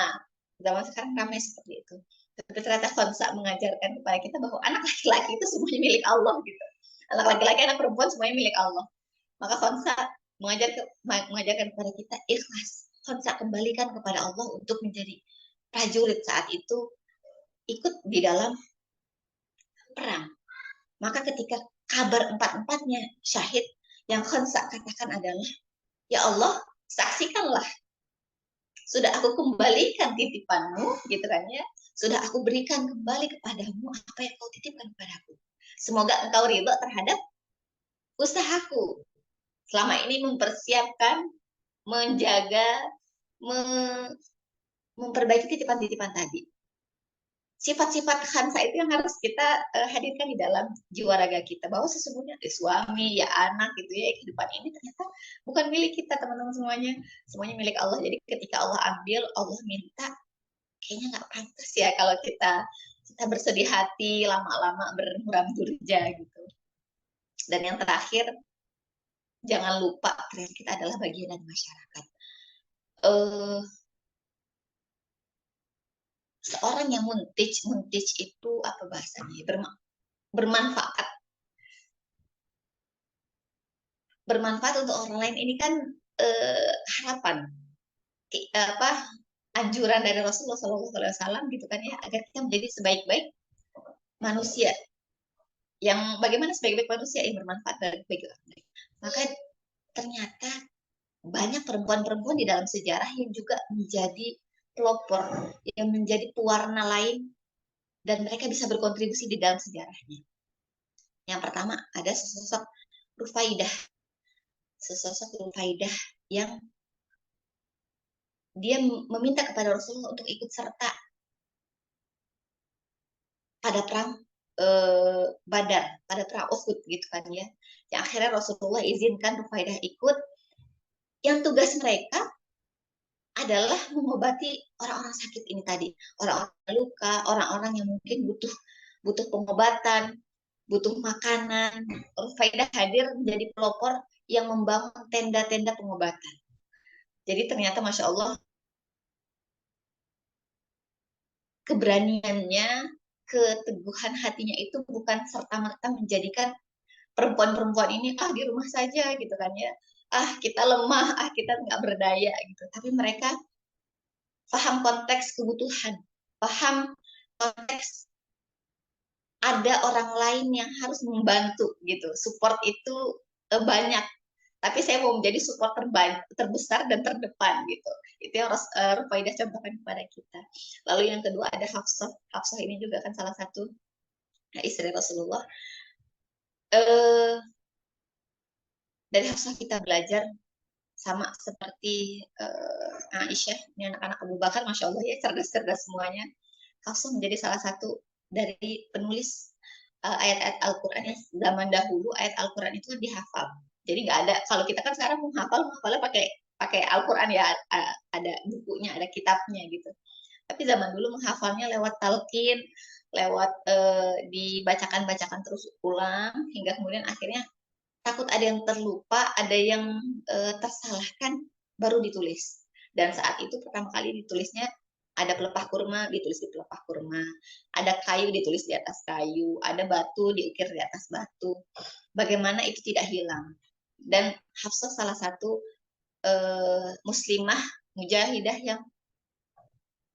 Zaman sekarang ramai seperti itu. Tapi ternyata Khonsa mengajarkan kepada kita bahwa anak laki-laki itu semuanya milik Allah gitu. Anak laki-laki, anak perempuan semuanya milik Allah. Maka Khonsa mengajarkan kepada kita ikhlas. Khonsa kembalikan kepada Allah untuk menjadi prajurit saat itu, ikut di dalam perang. Maka ketika kabar 4-4-nya syahid, yang Khonsa katakan adalah, ya Allah, saksikanlah, sudah aku kembalikan titipanmu, gitu kan ya, sudah aku berikan kembali kepadamu apa yang kau titipkan kepadaku. Semoga engkau ridho terhadap usahaku selama ini mempersiapkan, menjaga, memperbaiki titipan-titipan tadi. Sifat-sifat Khansa itu yang harus kita hadirkan di dalam jiwa raga kita, bahwa sesungguhnya suami, ya anak gitu ya, kehidupan ini ternyata bukan milik kita teman-teman semuanya milik Allah. Jadi ketika Allah ambil, Allah minta, kayaknya nggak pantas ya kalau kita bersedih hati, lama-lama bermuram durja gitu. Dan yang terakhir, jangan lupa ternyata kita adalah bagian dari masyarakat. Seorang yang muntage itu apa bahasanya? Bermanfaat. Bermanfaat untuk orang lain ini kan harapan, apa anjuran dari Rasulullah SAW gitu kan ya, agar kita menjadi sebaik-baik manusia. Yang bagaimana sebaik-baik manusia yang bermanfaat bagi orang lain. Maka ternyata banyak perempuan-perempuan di dalam sejarah yang juga menjadi pelopor, yang menjadi pewarna lain, dan mereka bisa berkontribusi di dalam sejarahnya. Yang pertama ada sosok Rufaidah. Sosok Rufaidah yang dia meminta kepada Rasulullah untuk ikut serta pada perang Badar, pada perang Uhud gitu kan ya. Yang akhirnya Rasulullah izinkan Rufaidah ikut. Yang tugas mereka adalah mengobati orang-orang sakit ini tadi, orang-orang luka, orang-orang yang mungkin butuh pengobatan, butuh makanan. Rufaidah hadir menjadi pelopor yang membangun tenda-tenda pengobatan. Jadi ternyata Masya Allah, keberaniannya, keteguhan hatinya itu bukan serta-merta menjadikan perempuan-perempuan ini di rumah saja gitu kan ya, kita lemah, kita nggak berdaya gitu. Tapi mereka paham konteks kebutuhan, paham konteks ada orang lain yang harus membantu gitu. Support itu banyak, tapi saya mau menjadi support terbesar dan terdepan gitu. Itu yang Rufaidah contohkan kepada kita. Lalu yang kedua ada Hafsah. Hafsah ini juga kan salah satu istri Rasulullah. Dari Hafsah kita belajar sama seperti Aisyah, ini anak-anak Abu Bakar, Masya Allah ya, cerdas-cerdas semuanya. Hafsah menjadi salah satu dari penulis ayat-ayat Al-Quran yang zaman dahulu ayat Al-Quran itu dihafal. Jadi nggak ada, kalau kita kan sekarang menghafalnya pakai Al-Quran ya, ada bukunya, ada kitabnya gitu. Tapi zaman dulu menghafalnya lewat talqin, lewat dibacakan terus ulang, hingga kemudian akhirnya takut ada yang terlupa, ada yang tersalahkan, baru ditulis. Dan saat itu pertama kali ditulisnya ada pelepah kurma, ditulis di pelepah kurma, ada kayu ditulis di atas kayu, ada batu diukir di atas batu. Bagaimana itu tidak hilang. Dan Hafsah salah satu muslimah mujahidah yang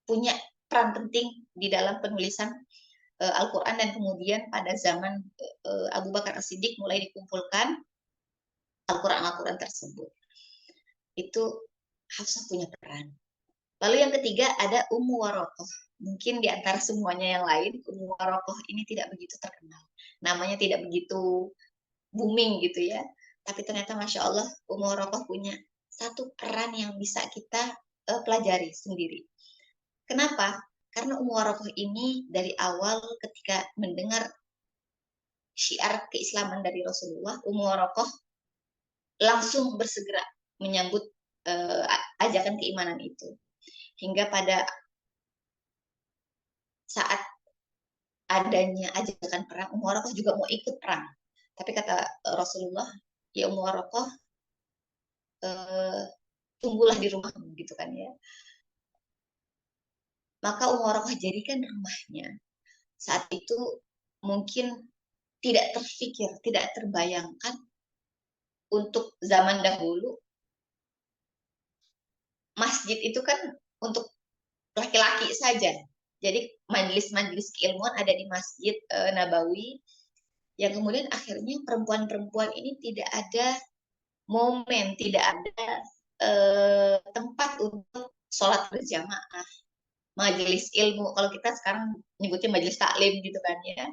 punya peran penting di dalam penulisan Al-Quran, dan kemudian pada zaman Abu Bakar As-Siddiq mulai dikumpulkan Al-Quran tersebut. Itu Hafsah punya peran. Lalu yang ketiga ada Ummu Warokoh. Mungkin di antara semuanya yang lain, Ummu Warokoh ini tidak begitu terkenal. Namanya tidak begitu booming gitu ya. Tapi ternyata Masya Allah, Ummu Warokoh punya satu peran yang bisa kita pelajari sendiri. Kenapa? Karena Ummu Warokoh ini dari awal ketika mendengar syiar keislaman dari Rasulullah, Ummu Warokoh langsung bersegera menyambut ajakan keimanan itu. Hingga pada saat adanya ajakan perang, Ummu Warokoh juga mau ikut perang. Tapi kata Rasulullah, ya Ummu Warokoh, tunggulah di rumahmu gitu kan ya. Maka Ummu Warokoh jadikan rumahnya. Saat itu mungkin tidak terfikir, tidak terbayangkan untuk zaman dahulu masjid itu kan untuk laki-laki saja. Jadi majelis-majelis keilmuan ada di Masjid Nabawi, yang kemudian akhirnya perempuan-perempuan ini tidak ada momen, tidak ada tempat untuk sholat berjamaah, majelis ilmu. Kalau kita sekarang nyebutnya majelis taklim gitu kan ya,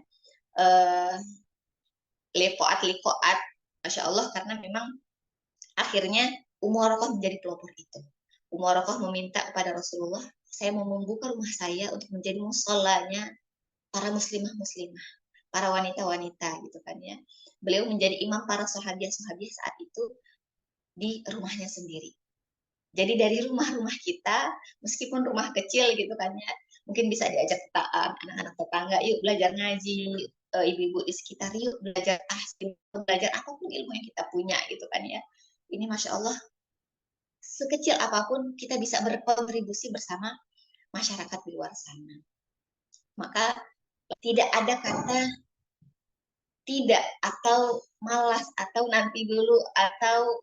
liqaat, Masya Allah, karena memang akhirnya Ummu Warokoh menjadi pelopor itu. Ummu Warokoh meminta kepada Rasulullah, saya mau membuka rumah saya untuk menjadi musholanya para muslimah-muslimah, para wanita-wanita gitu kan ya. Beliau menjadi imam para sahabiah-sahabiah saat itu di rumahnya sendiri. Jadi dari rumah-rumah kita, meskipun rumah kecil gitu kan ya, mungkin bisa diajak anak-anak tetangga, yuk belajar ngaji, ibu-ibu di sekitar, yuk belajar belajar apapun ilmu yang kita punya gitu kan ya. Ini Masya Allah, sekecil apapun kita bisa berkontribusi bersama masyarakat di luar sana. Maka tidak ada kata tidak atau malas atau nanti dulu atau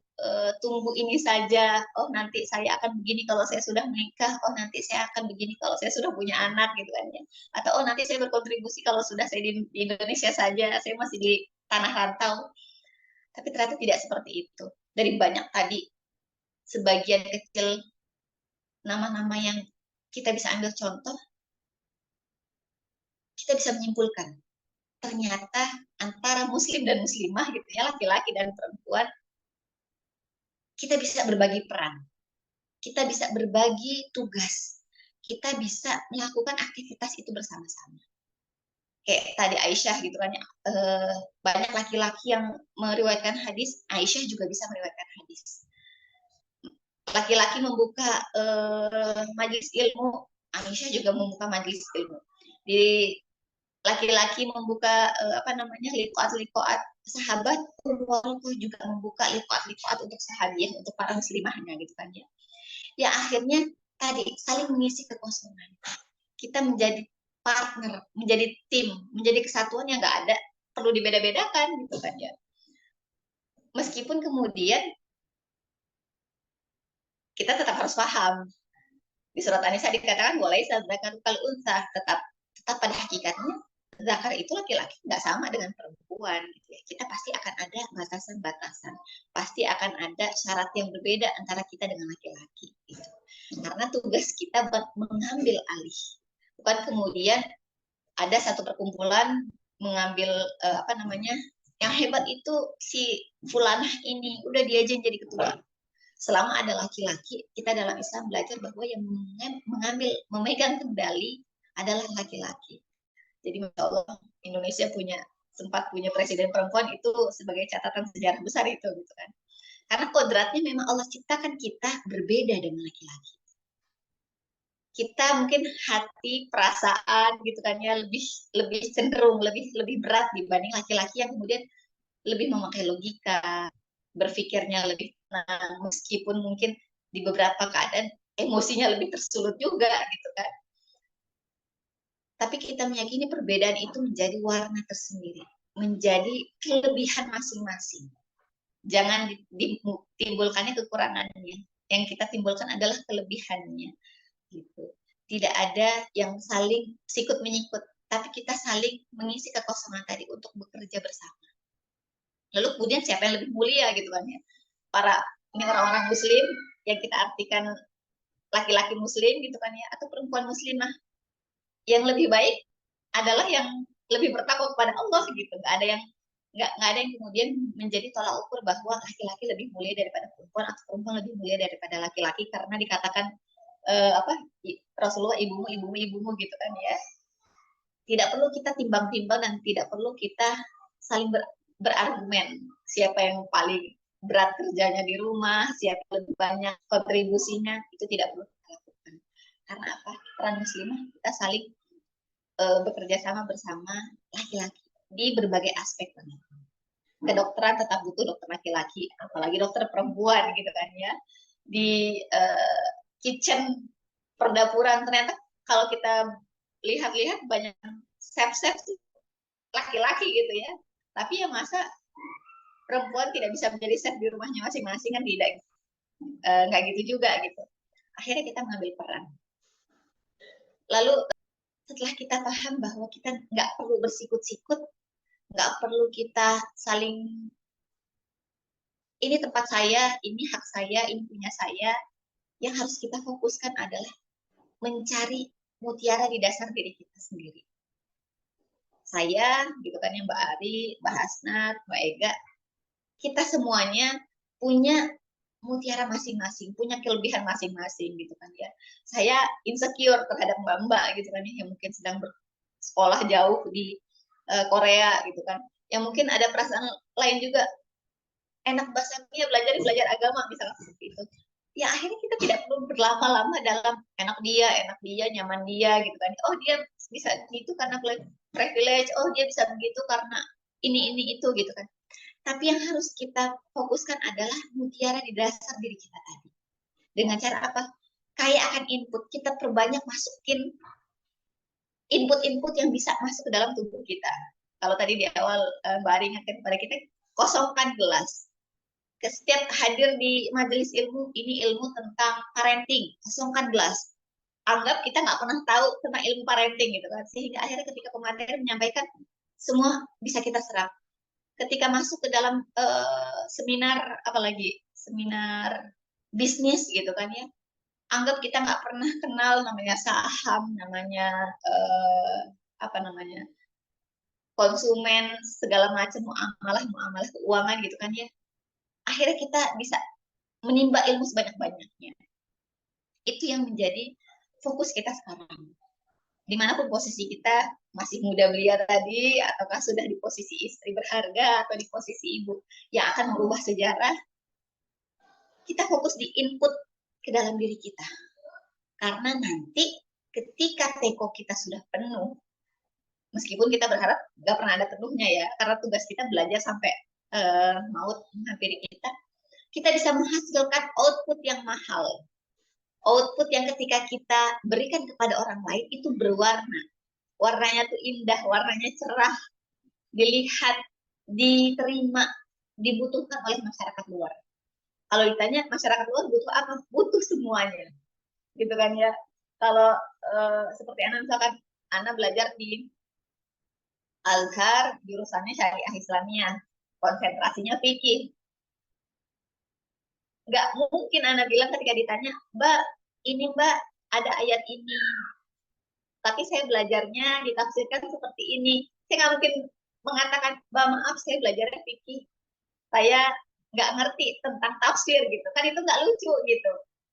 tunggu ini saja, oh nanti saya akan begini kalau saya sudah menikah, oh nanti saya akan begini kalau saya sudah punya anak gitu kan ya, atau oh nanti saya berkontribusi kalau sudah saya di Indonesia saja, saya masih di tanah rantau. Tapi ternyata tidak seperti itu. Dari banyak tadi sebagian kecil nama-nama yang kita bisa ambil contoh, kita bisa menyimpulkan ternyata antara muslim dan muslimah gitu ya, laki-laki dan perempuan, kita bisa berbagi peran, kita bisa berbagi tugas, kita bisa melakukan aktivitas itu bersama-sama. Kayak tadi Aisyah gitu kan ya, banyak laki-laki yang meriwayatkan hadis, Aisyah juga bisa meriwayatkan hadis. Laki-laki membuka majelis ilmu, Aisyah juga membuka majelis ilmu. Di laki-laki membuka liqaat sahabat, Ummu juga membuka liqaat untuk sahabiah, untuk para muslimahnya gitu kan ya. Ya akhirnya tadi saling mengisi kekosongan. Kita menjadi partner, menjadi tim, menjadi kesatuan yang nggak ada perlu dibeda-bedakan gitu kan ya. Meskipun kemudian kita tetap harus paham. Di surat An-Nisa dikatakan boleh zakaru kal unsa, tetap pada hakikatnya zakar itu laki-laki nggak sama dengan perempuan gitu ya. Kita pasti akan ada batasan-batasan, pasti akan ada syarat yang berbeda antara kita dengan laki-laki gitu. Karena tugas kita mengambil alih, bukan kemudian ada satu perkumpulan mengambil yang hebat itu si fulanah ini, udah dia aja jadi ketua. Selama ada laki-laki, kita dalam Islam belajar bahwa yang memegang kendali adalah laki-laki. Jadi Masya Allah, Indonesia sempat punya presiden perempuan, itu sebagai catatan sejarah besar itu gitu kan. Karena kodratnya memang Allah ciptakan kita berbeda dengan laki-laki. Kita mungkin hati, perasaan gitu kan ya, lebih cenderung, lebih berat dibanding laki-laki yang kemudian lebih memakai logika, berpikirnya lebih tenang, meskipun mungkin di beberapa keadaan emosinya lebih tersulut juga gitu kan. Tapi kita meyakini perbedaan itu menjadi warna tersendiri, menjadi kelebihan masing-masing. Jangan ditimbulkannya kekurangannya. Yang kita timbulkan adalah kelebihannya. Gitu. Tidak ada yang saling sikut menyikut, tapi kita saling mengisi kekosongan tadi untuk bekerja bersama. Lalu kemudian siapa yang lebih mulia gitu kan ya? Ini orang-orang muslim yang kita artikan laki-laki muslim gitu kan ya, atau perempuan muslimah. Yang lebih baik adalah yang lebih bertakwa kepada Allah gitu. Gak ada yang nggak ada yang kemudian menjadi tolak ukur bahwa laki-laki lebih mulia daripada perempuan atau perempuan lebih mulia daripada laki-laki karena dikatakan apa Rasulullah ibumu ibumu ibumu gitu kan ya. Tidak perlu kita timbang-timbang dan tidak perlu kita saling berargumen siapa yang paling berat kerjanya di rumah, siapa yang lebih banyak kontribusinya, itu tidak perlu kita lakukan. Karena apa? Peran muslimah kita saling bekerja sama bersama laki-laki di berbagai aspek. Kedokteran tetap butuh dokter laki-laki, apalagi dokter perempuan gitu kan ya. Di kitchen perdapuran ternyata kalau kita lihat-lihat banyak chef-chef laki-laki gitu ya. Tapi ya masa perempuan tidak bisa menjadi chef di rumahnya masing-masing kan tidak, nggak gitu juga gitu. Akhirnya kita mengambil peran. Lalu setelah kita paham bahwa kita nggak perlu bersikut-sikut, nggak perlu kita saling ini tempat saya, ini hak saya, ini punya saya. Yang harus kita fokuskan adalah mencari mutiara di dasar diri kita sendiri. Saya, gitu kan ya, Mbak Ari, Mbak Hasnat, Mbak Ega, kita semuanya punya mutiara masing-masing, punya kelebihan masing-masing gitu kan ya. Saya insecure terhadap mbak-mbak gitu kan ya, yang mungkin sedang bersekolah jauh di Korea gitu kan. Yang mungkin ada perasaan lain juga, enak bahasanya belajar agama misalnya seperti itu. Ya akhirnya kita tidak perlu berlama-lama dalam enak dia, nyaman dia gitu kan. Oh dia bisa gitu karena privilege, oh dia bisa begitu karena ini itu gitu kan. Tapi yang harus kita fokuskan adalah mutiara di dasar diri kita tadi. Dengan cara apa? Kaya akan input, kita perbanyak masukin input-input yang bisa masuk ke dalam tubuh kita. Kalau tadi di awal Mbak Ari ingatkan kepada kita, kosongkan gelas. Setiap hadir di majelis ilmu, ini ilmu tentang parenting, kosongkan gelas. Anggap kita nggak pernah tahu tentang ilmu parenting gitu kan. Sehingga akhirnya ketika pemateri menyampaikan, semua bisa kita serap. Ketika masuk ke dalam seminar, apalagi seminar bisnis gitu kan ya, anggap kita nggak pernah kenal namanya saham, namanya apa namanya konsumen, segala macam muamalah keuangan gitu kan ya. Akhirnya kita bisa menimba ilmu sebanyak-banyaknya. Itu yang menjadi fokus kita sekarang. Dimanapun posisi kita, masih muda belia tadi, ataukah sudah di posisi istri berharga, atau di posisi ibu yang akan merubah sejarah, kita fokus di input ke dalam diri kita. Karena nanti ketika teko kita sudah penuh, meskipun kita berharap nggak pernah ada penuhnya ya, karena tugas kita belajar sampai maut menghampiri kita, kita bisa menghasilkan output yang mahal. Output yang ketika kita berikan kepada orang lain itu berwarna. Warnanya tuh indah, warnanya cerah, dilihat, diterima, dibutuhkan oleh masyarakat luar. Kalau ditanya masyarakat luar butuh apa? Butuh semuanya. Gitu kan ya. Kalau seperti Ana misalkan, Ana belajar di Al-Azhar, jurusannya Syariah Islamiyah, konsentrasinya fikih. Nggak mungkin Ana bilang ketika ditanya, Mbak, ini Mbak, ada ayat ini, tapi saya belajarnya ditafsirkan seperti ini. Saya nggak mungkin mengatakan, Mbak maaf, saya belajarnya fikih. Saya nggak ngerti tentang tafsir gitu. Kan itu nggak lucu gitu.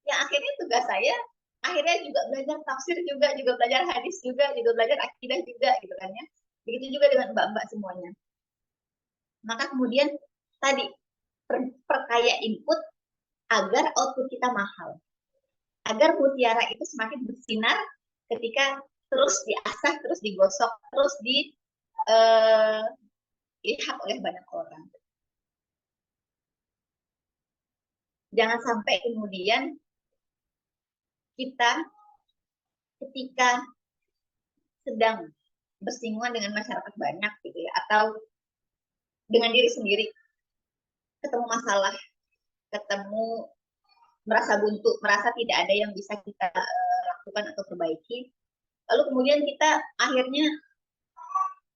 Yang akhirnya tugas saya, akhirnya juga belajar tafsir juga belajar hadis juga belajar akidah juga gitu kan ya. Begitu juga dengan mbak-mbak semuanya. Maka kemudian tadi, perkaya input agar output kita mahal. Agar mutiara itu semakin bersinar ketika terus diasah, terus digosok, terus dilihat oleh banyak orang. Jangan sampai kemudian kita ketika sedang bersinggungan dengan masyarakat banyak gitu ya, atau dengan diri sendiri, ketemu masalah, ketemu merasa buntu, merasa tidak ada yang bisa kita lakukan atau perbaiki, lalu kemudian kita akhirnya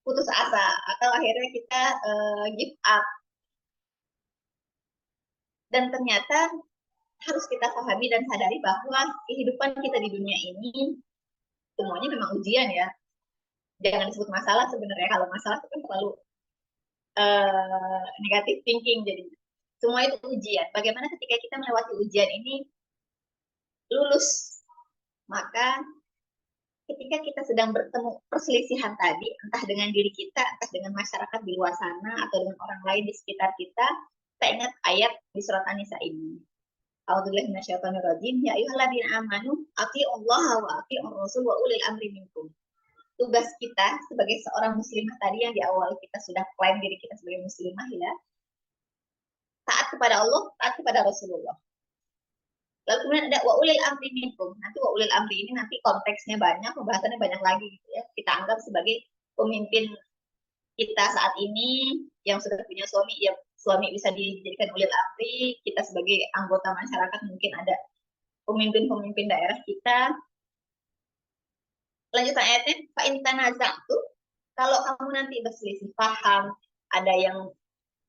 putus asa atau akhirnya kita give up. Dan ternyata harus kita pahami dan sadari bahwa kehidupan kita di dunia ini semuanya memang ujian ya. Jangan disebut masalah sebenarnya, kalau masalah itu kan terlalu negatif thinking jadi. Semua itu ujian. Bagaimana ketika kita melewati ujian ini lulus? Maka ketika kita sedang bertemu perselisihan tadi, entah dengan diri kita, entah dengan masyarakat di luar sana, atau dengan orang lain di sekitar kita ingat ayat di surat An-Nisa ini. A'udzubillahi minasyaitonirrajim. Ya ayyuhalladzina amanu athi'ullaha wa athi'ur rasul wa ulil amri minkum. Tugas kita sebagai seorang muslimah tadi yang di awal kita sudah klaim diri kita sebagai muslimah ya. Taat kepada Allah, taat kepada Rasulullah. Lalu kemudian ada wa ulil amri minkum. Nanti wa ulil amri ini nanti konteksnya banyak, pembahasannya banyak lagi gitu ya. Kita anggap sebagai pemimpin kita saat ini yang sudah punya suami, ya suami bisa dijadikan ulil amri. Kita sebagai anggota masyarakat mungkin ada pemimpin-pemimpin daerah kita. Lanjutan ayatnya, fa in tanaza'tu, kalau kamu nanti berselisih paham, ada yang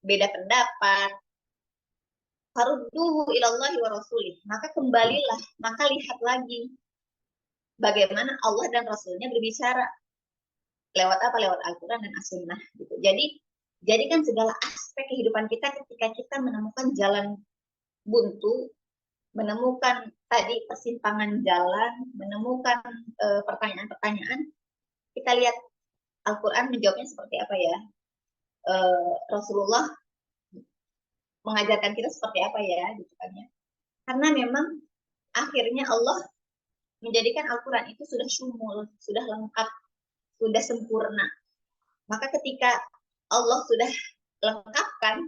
beda pendapat, farudduhu ilallahi wa rasulih, maka kembalilah, maka lihat lagi bagaimana Allah dan Rasulnya berbicara. Lewat apa? Lewat Al-Quran dan As-Sunnah. Gitu. Jadi, jadikan segala aspek kehidupan kita ketika kita menemukan jalan buntu, menemukan tadi persimpangan jalan, menemukan pertanyaan-pertanyaan, kita lihat Al-Quran menjawabnya seperti apa ya. Rasulullah mengajarkan kita seperti apa ya, gitu kan ya. Karena memang akhirnya Allah menjadikan Al-Quran itu sudah syumul, sudah lengkap, sudah sempurna. Maka ketika Allah sudah lengkapkan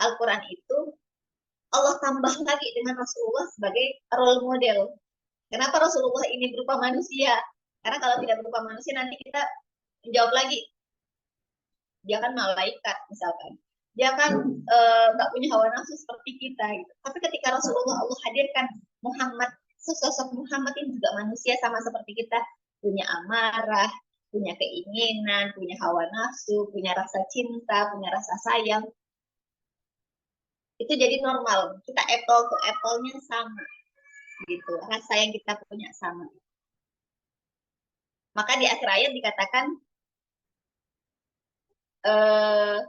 Al-Quran itu, Allah tambah lagi dengan Rasulullah sebagai role model. Kenapa Rasulullah ini berupa manusia? Karena kalau tidak berupa manusia nanti kita menjawab lagi, dia kan malaikat misalkan. Dia kan nggak punya hawa nafsu seperti kita. Gitu. Tapi ketika Rasulullah Allah hadirkan Muhammad, sosok Muhammad ini juga manusia sama seperti kita, punya amarah, punya keinginan, punya hawa nafsu, punya rasa cinta, punya rasa sayang. Itu jadi normal. Kita apple to apple-nya sama. Gitu. Rasa yang kita punya sama. Maka di akhir ayat dikatakan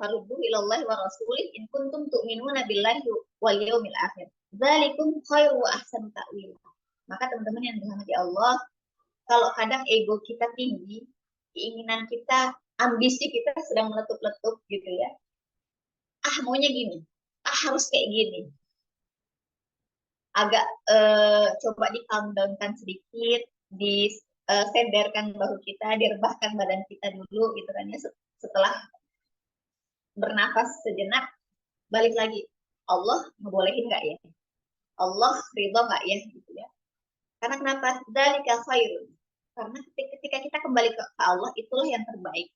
faruddu ilallahi wa rasulih in kuntum tu'minuna billahi wal yaumil akhir. Dzalikum khairu wa ahsanu ta'wila. Maka teman-teman yang dirahmati Allah, kalau kadang ego kita tinggi, keinginan kita, ambisi kita sedang meletup-letup gitu ya. Maunya gini. Harus kayak gini. Agak coba di calm down-kan sedikit, disenderkan bahu kita, direbahkan badan kita dulu gitu kan ya. Setelah bernafas sejenak, balik lagi. Allah ngebolehin nggak ya? Allah ridho nggak ya? Gitu ya. Karena kenapa? Dzalika khairun. Karena ketika kita kembali ke Allah, itulah yang terbaik.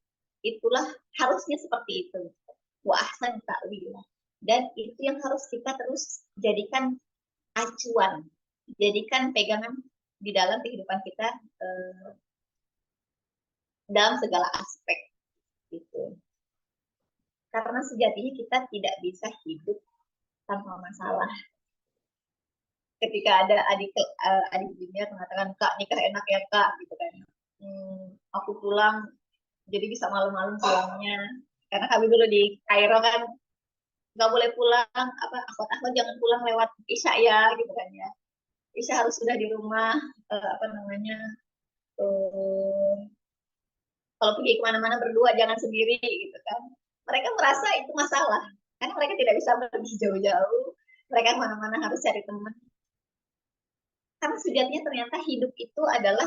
Itulah harusnya seperti itu. Wa ahsan ta'wila. Dan itu yang harus kita terus jadikan acuan. Jadikan pegangan di dalam kehidupan kita dalam segala aspek. Gitu. Karena sejatinya kita tidak bisa hidup tanpa masalah. Ketika ada adik junior mengatakan, Kak, nikah enak ya Kak, gitu kan. Aku pulang, jadi bisa malam-malam pulangnya. Karena kami dulu di Kairo kan, nggak boleh pulang, akhwat jangan pulang lewat Isya ya, gitu kan ya. Isya harus sudah di rumah, kalau pergi kemana-mana berdua jangan sendiri, gitu kan. Mereka merasa itu masalah, karena mereka tidak bisa pergi jauh-jauh, mereka kemana-mana harus cari teman. Karena sejatinya ternyata hidup itu adalah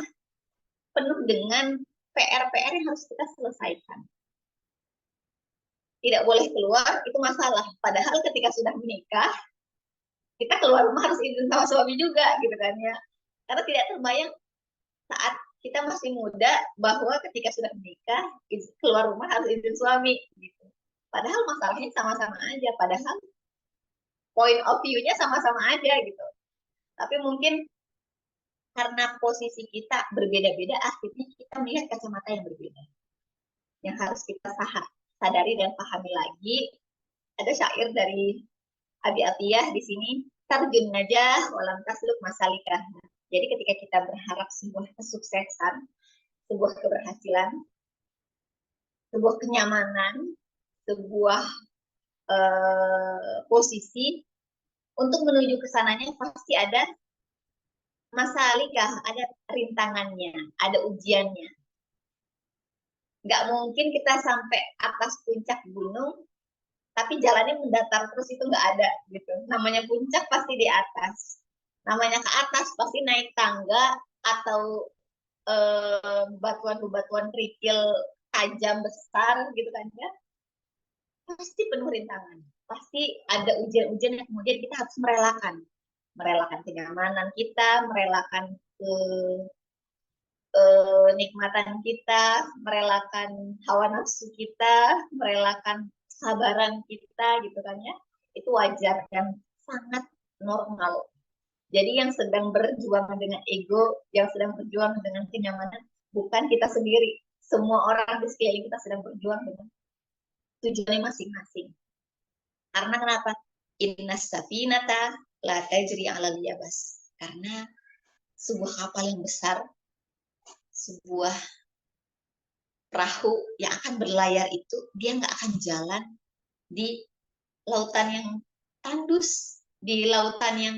penuh dengan PR-PR yang harus kita selesaikan. Tidak boleh keluar, itu masalah. Padahal ketika sudah menikah, kita keluar rumah harus izin sama suami juga, gitu kan ya. Karena tidak terbayang saat kita masih muda bahwa ketika sudah menikah, keluar rumah harus izin suami, gitu. Padahal masalahnya sama-sama aja. Padahal point of view-nya sama-sama aja, gitu. Tapi mungkin karena posisi kita berbeda-beda, akhirnya kita melihat kacamata yang berbeda. Yang harus kita sadari dan pahami lagi. Ada syair dari Abi Atiyah di sini, tarjun najah walam tasluk masalikah. Jadi ketika kita berharap sebuah kesuksesan, sebuah keberhasilan, sebuah kenyamanan, sebuah posisi, untuk menuju ke sananya pasti ada masalikah, ada rintangannya, ada ujiannya. Nggak mungkin kita sampai atas puncak gunung, tapi jalannya mendatar terus, itu nggak ada gitu. Namanya puncak pasti di atas. Namanya ke atas pasti naik tangga atau bebatuan-bebatuan kerikil tajam besar gitu kan ya. Pasti penuh rintangan. Pasti ada ujian-ujian yang kemudian kita harus merelakan. Merelakan kenyamanan kita, merelakan nikmatan kita, merelakan hawa nafsu kita, merelakan kesabaran kita gitu kan ya. Itu wajar dan sangat normal. Jadi yang sedang berjuang dengan ego, yang sedang berjuang dengan kenyamanan, bukan kita sendiri. Semua orang di sekeliling kita sedang berjuang dengan tujuannya masing-masing. Karena kenapa? Innas safinata la tajri 'alal yabas. Karena sebuah kapal yang besar, sebuah perahu yang akan berlayar itu, dia nggak akan jalan di lautan yang tandus, di lautan yang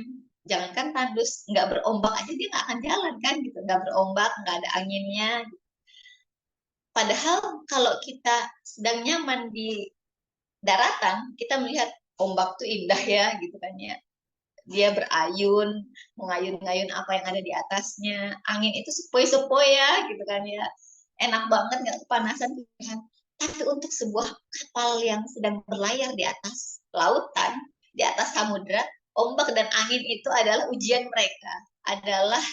jangankan tandus, nggak berombak aja dia nggak akan jalan kan gitu, nggak berombak, nggak ada anginnya. Padahal kalau kita sedang nyaman di daratan, kita melihat ombak tuh indah ya gitu kan ya. Dia berayun, mengayun-ngayun apa yang ada di atasnya. Angin itu sepoi-sepoi ya gitu kan ya. Enak banget, nggak kepanasan kan. Tapi untuk sebuah kapal yang sedang berlayar di atas lautan, di atas samudra, ombak dan angin itu adalah ujian mereka. Adalah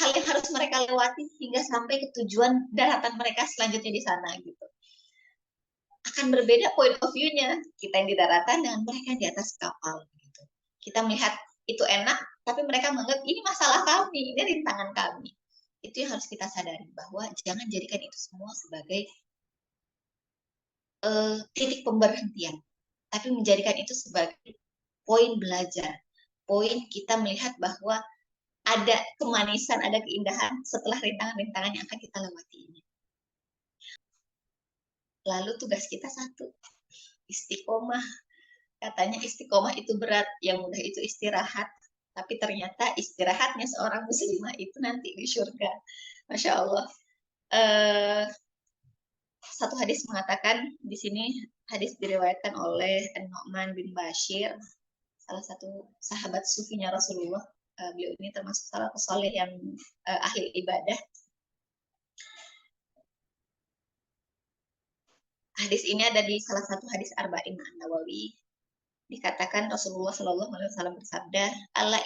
hal yang harus mereka lewati hingga sampai ke tujuan daratan mereka selanjutnya di sana gitu. Akan berbeda point of view-nya kita yang di daratan dengan mereka yang di atas kapal gitu. Kita melihat itu enak, tapi mereka menganggap ini masalah kami, ini rintangan kami. Itu yang harus kita sadari, bahwa jangan jadikan itu semua sebagai titik pemberhentian, tapi menjadikan itu sebagai poin belajar, poin kita melihat bahwa ada kemanisan, ada keindahan setelah rintangan-rintangan yang akan kita lewati ini. Lalu tugas kita satu, istiqomah. Katanya istiqomah itu berat, yang mudah itu istirahat. Tapi ternyata istirahatnya seorang muslimah itu nanti di surga. Masya Allah. Satu hadis mengatakan, di sini hadis diriwayatkan oleh An-Nu'man bin Bashir, salah satu sahabat sufinya Rasulullah. Beliau ini termasuk salah soleh yang ahli ibadah. Hadis ini ada di salah satu hadis Arba'in An-Nawawi. Dikatakan Rasulullah Shallallahu Alaihi Wasallam bersabda, ala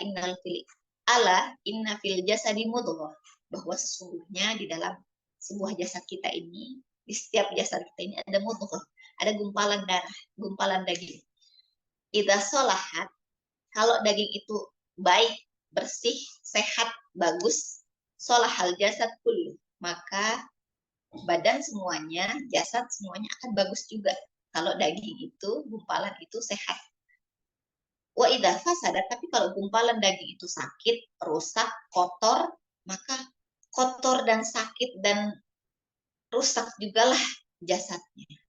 inna fil jasadi mudghah, bahwa sesungguhnya di dalam sebuah jasad kita ini, di setiap jasad kita ini ada mudghah, ada gumpalan darah, gumpalan daging. Idza sholahat, kalau daging itu baik, bersih, sehat, bagus, sholahal jasad kullu, maka badan semuanya, jasad semuanya akan bagus juga. Kalau daging itu, gumpalan itu sehat. Wa idza fasada, tapi kalau gumpalan daging itu sakit, rusak, kotor, maka kotor dan sakit dan rusak jugalah jasadnya.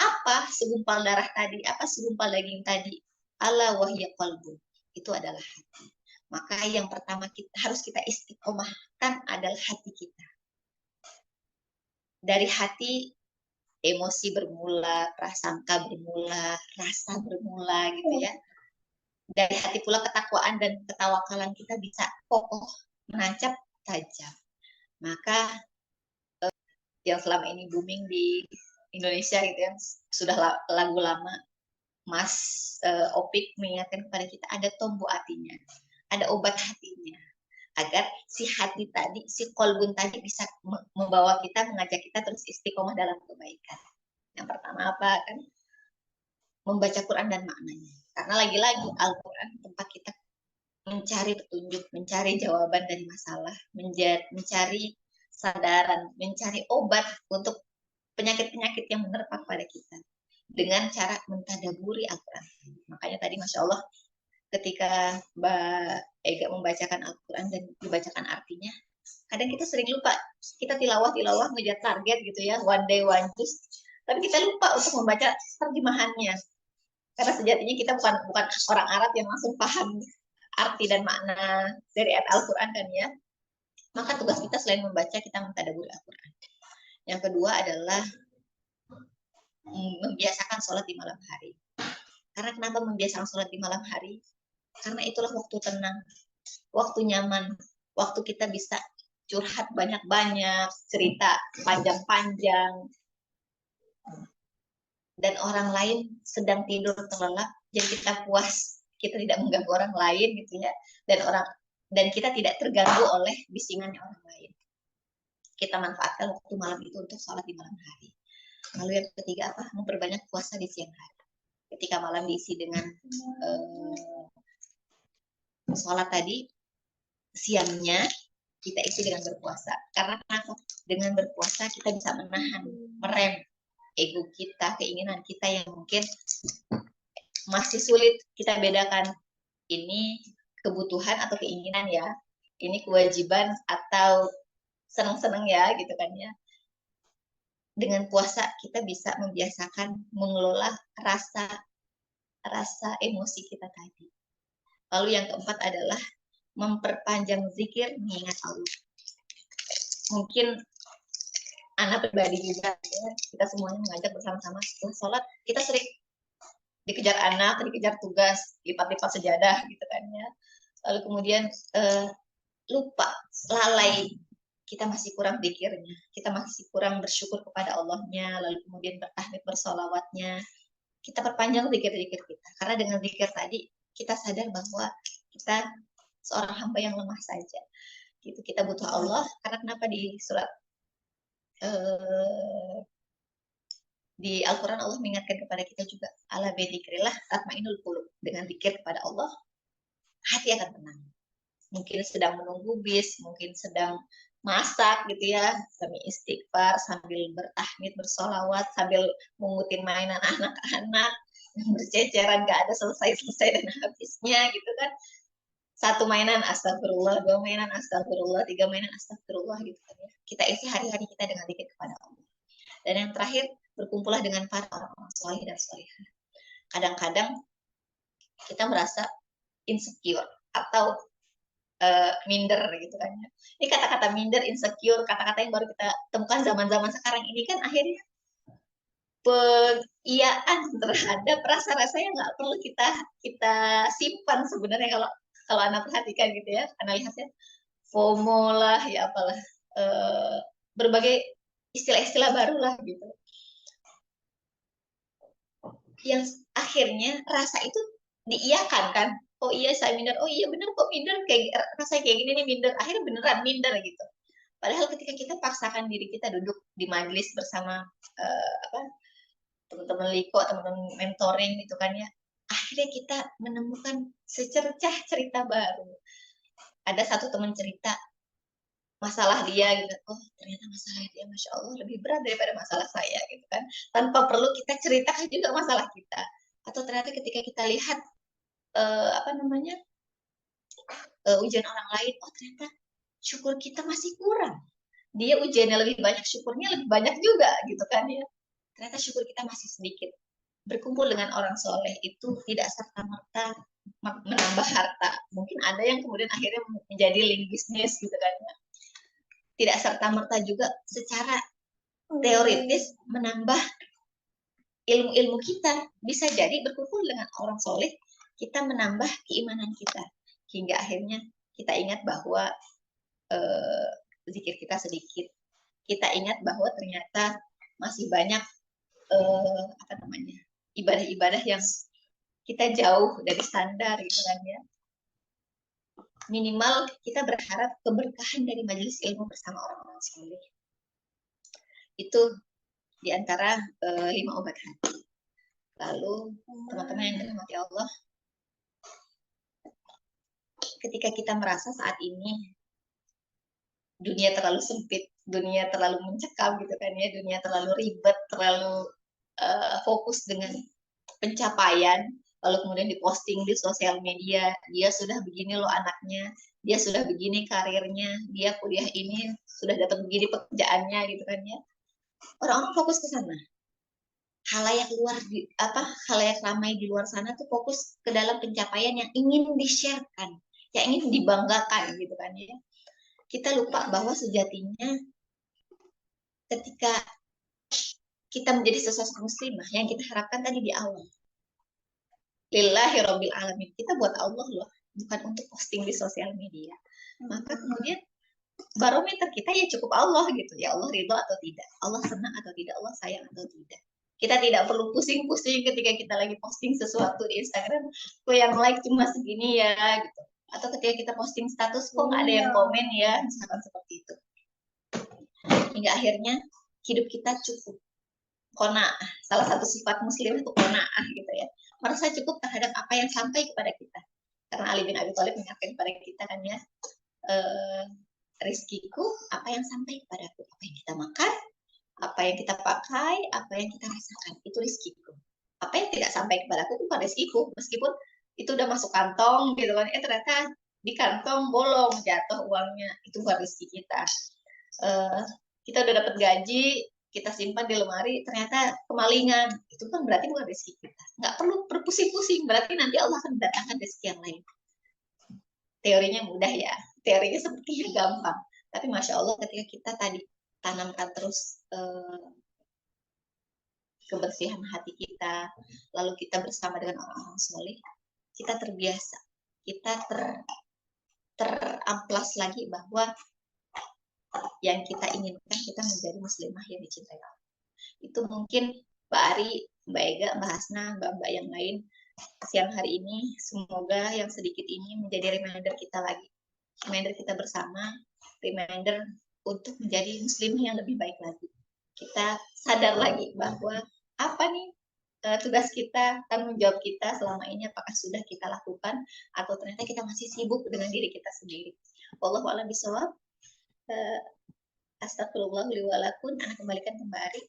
Apa segumpal darah tadi? Apa segumpal daging tadi? Ala wahya qalbu. Itu adalah hati. Maka yang pertama harus kita istiqomahkan adalah hati kita. Dari hati emosi bermula, prasangka bermula, rasa bermula gitu ya. Dari hati pula ketakwaan dan ketawakalan kita bisa kokoh, menancap, tajam. Maka yang selama ini booming di Indonesia gitu ya, sudah lagu lama, Mas Opik mengingatkan kepada kita, ada tombo hatinya, ada obat hatinya, agar si hati tadi, si kolbun tadi bisa membawa kita, mengajak kita terus istiqomah dalam kebaikan. Yang pertama apa kan? Membaca Quran dan maknanya. Karena lagi-lagi Al-Quran tempat kita mencari petunjuk, mencari jawaban dari masalah, mencari sadaran, mencari obat untuk penyakit-penyakit yang menerpa pada kita dengan cara mentadaburi Al-Quran. Makanya tadi Masya Allah ketika Mbak Ega membacakan Al-Quran dan dibacakan artinya, kadang kita sering lupa, kita tilawah ngejar target gitu ya, one day one juice, tapi kita lupa untuk membaca terjemahannya. Karena sejatinya kita bukan orang Arab yang langsung paham arti dan makna dari ayat Al-Quran kan ya. Maka tugas kita selain membaca, kita mentadaburi Al-Quran. Yang kedua adalah membiasakan sholat di malam hari. Karena kenapa membiasakan sholat di malam hari? Karena itulah waktu tenang, waktu nyaman, waktu kita bisa curhat banyak-banyak, cerita panjang-panjang, dan orang lain sedang tidur terlelap, jadi kita puas, kita tidak mengganggu orang lain gitu ya, dan kita tidak terganggu oleh bisingannya orang lain. Kita manfaatkan waktu malam itu untuk sholat di malam hari. Lalu yang ketiga apa? Memperbanyak puasa di siang hari. Ketika malam diisi dengan sholat tadi, siangnya kita isi dengan berpuasa. Karena dengan berpuasa kita bisa menahan, merem ego kita, keinginan kita yang mungkin masih sulit kita bedakan. Ini kebutuhan atau keinginan ya, ini kewajiban atau senang-senang ya gitu kan ya. Dengan puasa kita bisa membiasakan mengelola rasa emosi kita tadi. Lalu yang keempat adalah memperpanjang zikir mengingat Allah. Mungkin anak pribadi juga ya, kita semuanya mengajak bersama-sama setelah sholat, kita sering dikejar anak, dikejar tugas, lipat-lipat sejadah gitu kan ya. Lalu kemudian lupa, lalai, kita masih kurang zikirnya, kita masih kurang bersyukur kepada Allahnya, lalu kemudian bertahmid, bersolawatnya. Kita perpanjang zikir-zikir kita, karena dengan zikir tadi kita sadar bahwa kita seorang hamba yang lemah saja. Gitu, kita butuh Allah, karena kenapa di surat di Al-Quran Allah mengingatkan kepada kita juga, ala bidzikrillah tatmainul qulub, dengan zikir kepada Allah hati akan tenang. Mungkin sedang menunggu bis, mungkin sedang masak gitu ya, sambil istighfar, sambil bertahmid, bersolawat, sambil mengutin mainan anak-anak yang berceceran, gak ada selesai-selesai dan habisnya gitu kan. Satu mainan astagfirullah, dua mainan astagfirullah, tiga mainan astagfirullah gitu kan ya. Kita isi hari-hari kita dengan zikir kepada Allah. Dan yang terakhir, berkumpullah dengan para orang-orang soleh dan solehah. Kadang-kadang kita merasa insecure atau minder gitu kan ya. Ini kata-kata minder, insecure, kata-kata yang baru kita temukan zaman-zaman sekarang ini kan akhirnya pengiaan terhadap rasa-rasa yang nggak perlu kita simpan sebenarnya, kalau anak perhatikan gitu ya, analisanya FOMO lah ya, apalah berbagai istilah-istilah baru lah gitu, yang akhirnya rasa itu diiyakan kan. Oh iya saya minder, oh iya bener kok minder, kayak rasanya kayak gini nih minder, akhirnya beneran minder gitu. Padahal ketika kita paksakan diri kita duduk di majelis bersama teman-teman liko, teman-teman mentoring gitu kan ya, akhirnya kita menemukan secercah cerita baru. Ada satu teman cerita masalah dia gitu, oh ternyata masalah dia masya Allah lebih berat daripada masalah saya gitu kan, tanpa perlu kita ceritakan juga masalah kita. Atau ternyata ketika kita lihat ujian orang lain, oh ternyata syukur kita masih kurang, dia ujiannya lebih banyak, syukurnya lebih banyak juga gitu kan ya. Ternyata syukur kita masih sedikit. Berkumpul dengan orang soleh itu tidak serta-merta menambah harta. Mungkin ada yang kemudian akhirnya menjadi link bisnis gitu kan ya. Tidak serta-merta juga secara teoritis menambah ilmu-ilmu kita. Bisa jadi berkumpul dengan orang soleh, kita menambah keimanan kita. Hingga akhirnya kita ingat bahwa zikir kita sedikit. Kita ingat bahwa ternyata masih banyak ibadah-ibadah yang kita jauh dari standar gitu kan ya. Minimal kita berharap keberkahan dari majelis ilmu bersama orang-orang soleh. Itu diantara 5 obat hati. Lalu teman-teman yang dirahmati Allah, ketika kita merasa saat ini dunia terlalu sempit, dunia terlalu mencekam gitu kan ya, dunia terlalu ribet, terlalu fokus dengan pencapaian, lalu kemudian diposting di sosial media, dia sudah begini loh anaknya, dia sudah begini karirnya, dia kuliah ini sudah dapat begini pekerjaannya gitu kan ya. Orang-orang fokus ke sana. halayak ramai di luar sana tuh fokus ke dalam pencapaian yang ingin di-share-kan, yang ingin dibanggakan gitu kan ya. Kita lupa bahwa sejatinya ketika kita menjadi sesosok muslimah yang kita harapkan tadi di awal, lillahi rabbil alamin, kita buat Allah loh, bukan untuk posting di sosial media. Maka kemudian barometer kita ya cukup Allah gitu, ya Allah ridho atau tidak, Allah senang atau tidak, Allah sayang atau tidak. Kita tidak perlu pusing-pusing ketika kita lagi posting sesuatu di Instagram, kok yang like cuma segini ya gitu, atau ketika kita posting status kok nggak ada yang komen ya, misalkan seperti itu. Hingga akhirnya hidup kita cukup qanaah. Salah satu sifat muslim itu qanaah gitu ya, merasa cukup terhadap apa yang sampai kepada kita. Karena Ali bin Abi Thalib mengingatkan kepada kita kan ya, rizkiku apa yang sampai kepadaku, apa yang kita makan, apa yang kita pakai, apa yang kita rasakan, itu rizkiku. Apa yang tidak sampai kepadaku itu bukan rizkiku, meskipun itu udah masuk kantong gitu kan, ternyata di kantong bolong, jatuh uangnya, itu bukan rizki kita. Kita udah dapat gaji, kita simpan di lemari, ternyata kemalingan, itu kan berarti bukan rezeki kita. Nggak perlu berpusing-pusing, berarti nanti Allah akan mendatangkan rezeki yang lain. Teorinya mudah ya, teorinya sepertinya gampang, tapi Masya Allah ketika kita tadi tanamkan terus kebersihan hati kita, lalu kita bersama dengan orang-orang soleh, kita terbiasa, kita teramplas lagi bahwa yang kita inginkan kita menjadi muslimah yang dicintai Allah. Itu mungkin Mbak Ari, Mbak Ega, Mbak Hasna, Mbak-mbak yang lain siang hari ini, semoga yang sedikit ini menjadi reminder kita lagi, reminder kita bersama, reminder untuk menjadi muslimah yang lebih baik lagi. Kita sadar lagi bahwa apa nih tugas kita, tanggung jawab kita selama ini, apakah sudah kita lakukan atau ternyata kita masih sibuk dengan diri kita sendiri. Wallahu a'lam bishawab. Astagfirullah li wa lakum. Ana kembalikan ke Mbak Ari.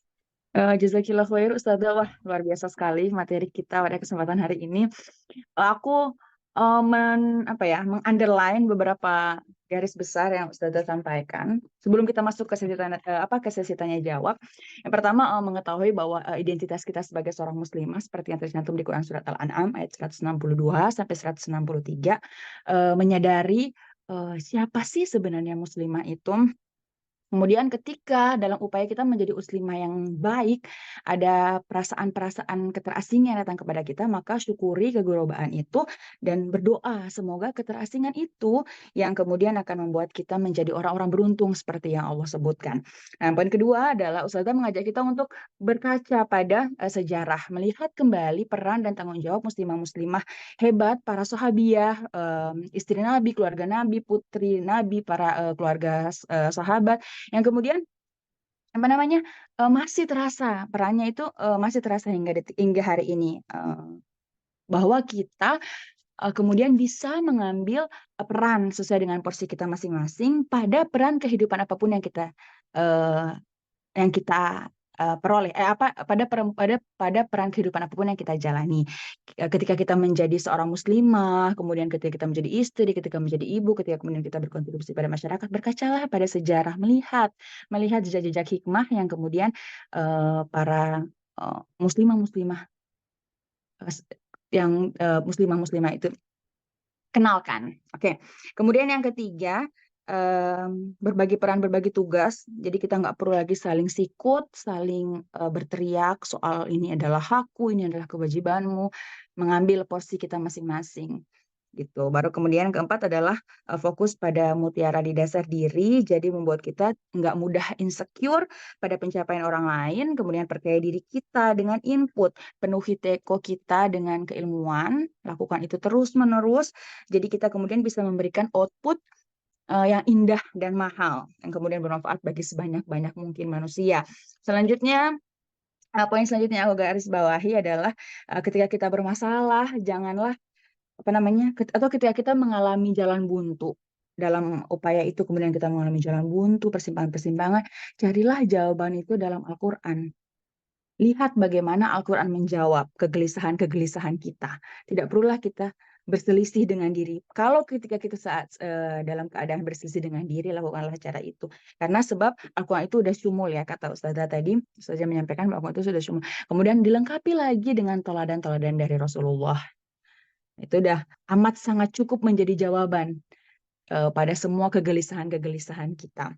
Jazakillah khair Ustazah, wah luar biasa sekali materi kita pada kesempatan hari ini. Aku mengunderline beberapa garis besar yang Ustazah sampaikan. Sebelum kita masuk ke sesi tanya jawab, yang pertama mengetahui bahwa identitas kita sebagai seorang muslimah seperti yang tercantum di Quran surat Al-An'am ayat 162 sampai 163, menyadari siapa sih sebenarnya muslimah itu. Kemudian ketika dalam upaya kita menjadi muslimah yang baik, ada perasaan-perasaan keterasingan yang datang kepada kita, maka syukuri kegurobaan itu dan berdoa semoga keterasingan itu yang kemudian akan membuat kita menjadi orang-orang beruntung seperti yang Allah sebutkan. Nah, poin kedua adalah Ustazah mengajak kita untuk berkaca pada sejarah, melihat kembali peran dan tanggung jawab muslimah-muslimah hebat, para sahabiah, istri Nabi, keluarga Nabi, putri Nabi, para keluarga sahabat, yang kemudian masih terasa perannya itu masih terasa hingga hari ini, bahwa kita kemudian bisa mengambil peran sesuai dengan porsi kita masing-masing pada peran kehidupan apapun yang kita peroleh pada peran kehidupan apapun yang kita jalani. Ketika kita menjadi seorang muslimah, kemudian ketika kita menjadi istri, ketika menjadi ibu, ketika kemudian kita berkontribusi pada masyarakat, berkacalah pada sejarah, melihat jejak-jejak hikmah yang kemudian para muslimah-muslimah muslimah itu kenalkan. Oke. Kemudian yang ketiga, berbagi peran, berbagi tugas. Jadi kita nggak perlu lagi saling sikut, saling berteriak soal ini adalah hakku, ini adalah kewajibanmu, mengambil porsi kita masing-masing. Gitu. Baru kemudian keempat adalah fokus pada mutiara di dasar diri, jadi membuat kita nggak mudah insecure pada pencapaian orang lain, kemudian percaya diri kita dengan input, penuhi teko kita dengan keilmuan, lakukan itu terus-menerus, jadi kita kemudian bisa memberikan output yang indah dan mahal, yang kemudian bermanfaat bagi sebanyak-banyak mungkin manusia. Selanjutnya, poin selanjutnya aku garis bawahi adalah ketika kita bermasalah, janganlah atau ketika kita mengalami jalan buntu, dalam upaya itu kemudian kita mengalami jalan buntu, persimpangan-persimpangan, carilah jawaban itu dalam Al-Quran. Lihat bagaimana Al-Quran menjawab kegelisahan-kegelisahan kita. Tidak perlulah kita berselisih dengan diri. Kalau ketika kita saat dalam keadaan berselisih dengan diri, lakukanlah cara itu. Karena sebab Al-Quran itu udah syumul ya, kata Ustazah tadi. Ustazah menyampaikan bahwa Al-Quran itu sudah syumul. Kemudian dilengkapi lagi dengan teladan-teladan dari Rasulullah. Itu udah amat sangat cukup menjadi jawaban pada semua kegelisahan-kegelisahan kita.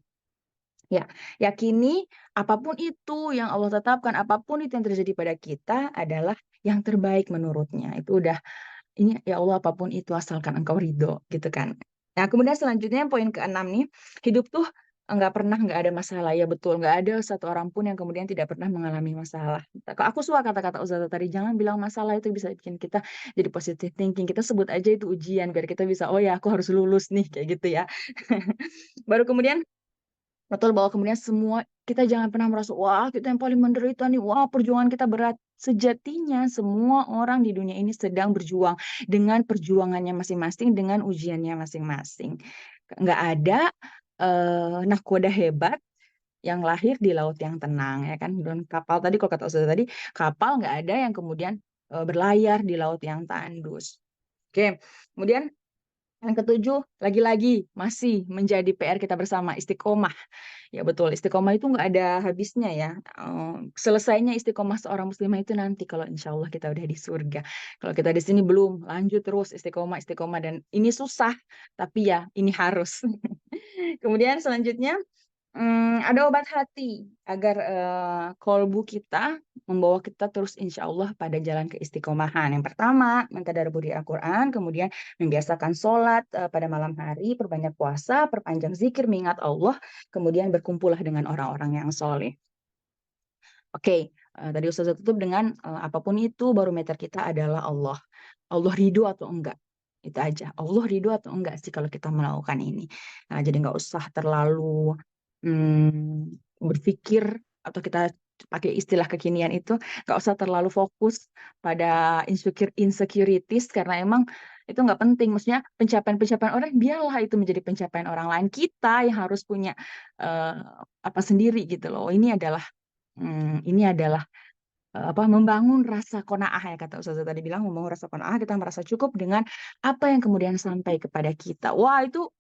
Ya, yakini apapun itu yang Allah tetapkan, apapun itu yang terjadi pada kita adalah yang terbaik menurutnya. Itu udah, ini ya Allah, apapun itu asalkan engkau ridho, gitu kan. Nah, kemudian selanjutnya poin ke-6 nih, hidup tuh nggak ada masalah. Ya betul, nggak ada satu orang pun yang kemudian tidak pernah mengalami masalah. Aku suka kata-kata Ustazah tadi, jangan bilang masalah itu bisa bikin kita jadi positive thinking. Kita sebut aja itu ujian biar kita bisa, oh ya aku harus lulus nih, kayak gitu ya. Baru kemudian betul bahwa kemudian semua kita jangan pernah merasa wah kita yang paling menderita nih, wah perjuangan kita berat. Sejatinya semua orang di dunia ini sedang berjuang dengan perjuangannya masing-masing, dengan ujiannya masing-masing. Nggak ada nahkoda hebat yang lahir di laut yang tenang, ya kan. Dan kapal tadi, kalau kata Ustaz tadi, kapal nggak ada yang kemudian berlayar di laut yang tandus. Oke, kemudian yang ketujuh, lagi-lagi masih menjadi PR kita bersama, istiqomah. Ya betul, istiqomah itu nggak ada habisnya ya. Selesainya istiqomah seorang muslimah itu nanti kalau insya Allah kita udah di surga. Kalau kita di sini belum, lanjut terus istiqomah, istiqomah. Dan ini susah, tapi ya ini harus. Kemudian selanjutnya, ada obat hati agar kolbu kita membawa kita terus insya Allah pada jalan keistiqomahan. Yang pertama, mentadabburi Al-Quran, kemudian membiasakan sholat pada malam hari, perbanyak puasa, perpanjang zikir, mengingat Allah, kemudian berkumpullah dengan orang-orang yang soleh. Oke, tadi Ustazah tutup dengan apapun itu barometer kita adalah Allah. Allah ridho atau enggak? Itu aja. Allah ridho atau enggak sih kalau kita melakukan ini? Nah, jadi nggak usah terlalu berpikir, atau kita pakai istilah kekinian itu, nggak usah terlalu fokus pada insecurities, karena emang itu nggak penting. Maksudnya pencapaian-pencapaian orang biarlah itu menjadi pencapaian orang lain. Kita yang harus punya apa sendiri gitu loh. Ini adalah membangun rasa qanaah, ya kata Ustazah tadi bilang, membangun rasa qanaah, kita merasa cukup dengan apa yang kemudian sampai kepada kita. Wah, itu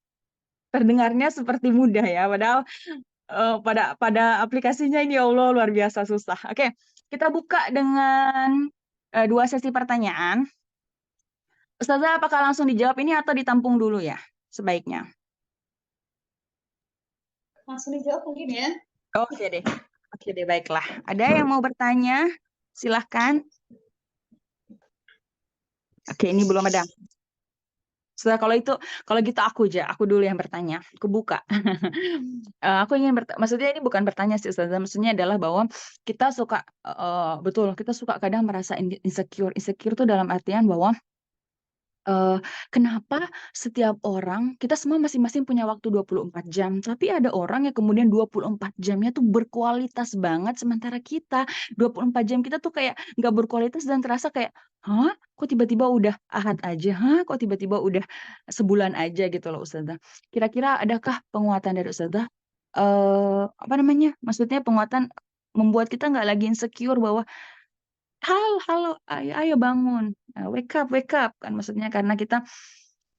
terdengarnya seperti mudah ya, padahal pada aplikasinya ini ya Allah luar biasa susah. Oke, kita buka dengan 2 sesi pertanyaan. Ustazah, apakah langsung dijawab ini atau ditampung dulu ya sebaiknya? Langsung dijawab mungkin ya. Oke deh, baiklah. Ada yang mau bertanya? Silahkan. Oke, ini belum ada. Setelah kalau gitu aku dulu yang bertanya, aku buka. Aku ingin maksudnya ini bukan bertanya sih Ustazah, maksudnya adalah bahwa kita suka betul, kita suka kadang merasa insecure. Insecure itu dalam artian bahwa kenapa setiap orang, kita semua masing-masing punya waktu 24 jam, tapi ada orang yang kemudian 24 jamnya tuh berkualitas banget, sementara kita 24 jam kita tuh kayak nggak berkualitas dan terasa kayak, hah? Kok tiba-tiba udah ahad aja? Hah? Kok tiba-tiba udah sebulan aja gitu loh Ustazah. Kira-kira adakah penguatan dari Ustazah? Apa namanya? Maksudnya penguatan membuat kita nggak lagi insecure bahwa halo, halo, ayo bangun, wake up, kan maksudnya karena kita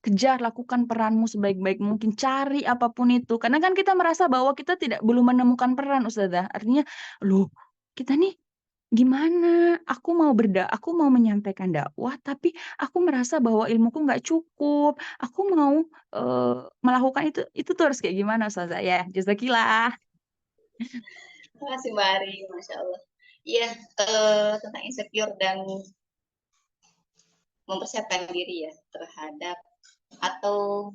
kejar, lakukan peranmu sebaik-baik mungkin, cari apapun itu. Karena kan kita merasa bahwa kita belum menemukan peran, Ustazah. Artinya, loh, kita nih gimana? Aku mau menyampaikan dakwah, tapi aku merasa bahwa ilmuku nggak cukup. Aku mau melakukan itu. Itu tuh harus kayak gimana, Ustazah? Ya, jazakillah. Terima kasih Mbak Ari, Masya Allah. Iya, tentang insecure dan mempersiapkan diri ya terhadap atau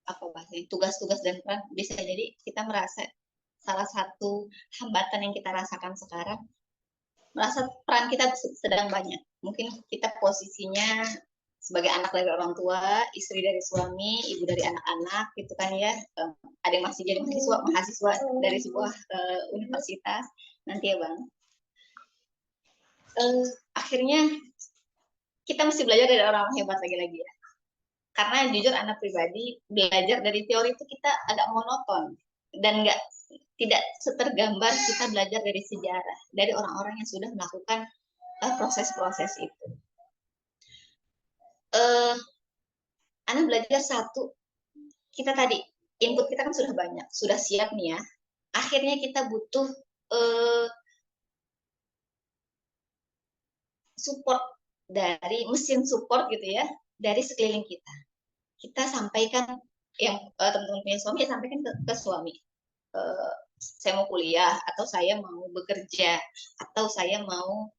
apa bahasanya tugas-tugas dan peran, bisa jadi kita merasa salah satu hambatan yang kita rasakan sekarang, merasa peran kita sedang banyak. Mungkin kita posisinya sebagai anak dari orang tua, istri dari suami, ibu dari anak-anak gitu kan ya. Ada yang masih jadi mahasiswa dari sebuah universitas nanti ya Bang. Akhirnya kita mesti belajar dari orang hebat lagi-lagi ya. Karena jujur anak pribadi belajar dari teori itu kita agak monoton dan tidak setergambar kita belajar dari sejarah, dari orang-orang yang sudah melakukan proses-proses itu. Ana belajar satu, kita tadi input kita kan sudah banyak, sudah siap nih ya. Akhirnya kita butuh support dari mesin support gitu ya, dari sekeliling kita. Kita sampaikan yang teman-teman punya suami, ya sampaikan ke suami. Saya mau kuliah, atau saya mau bekerja, atau saya mau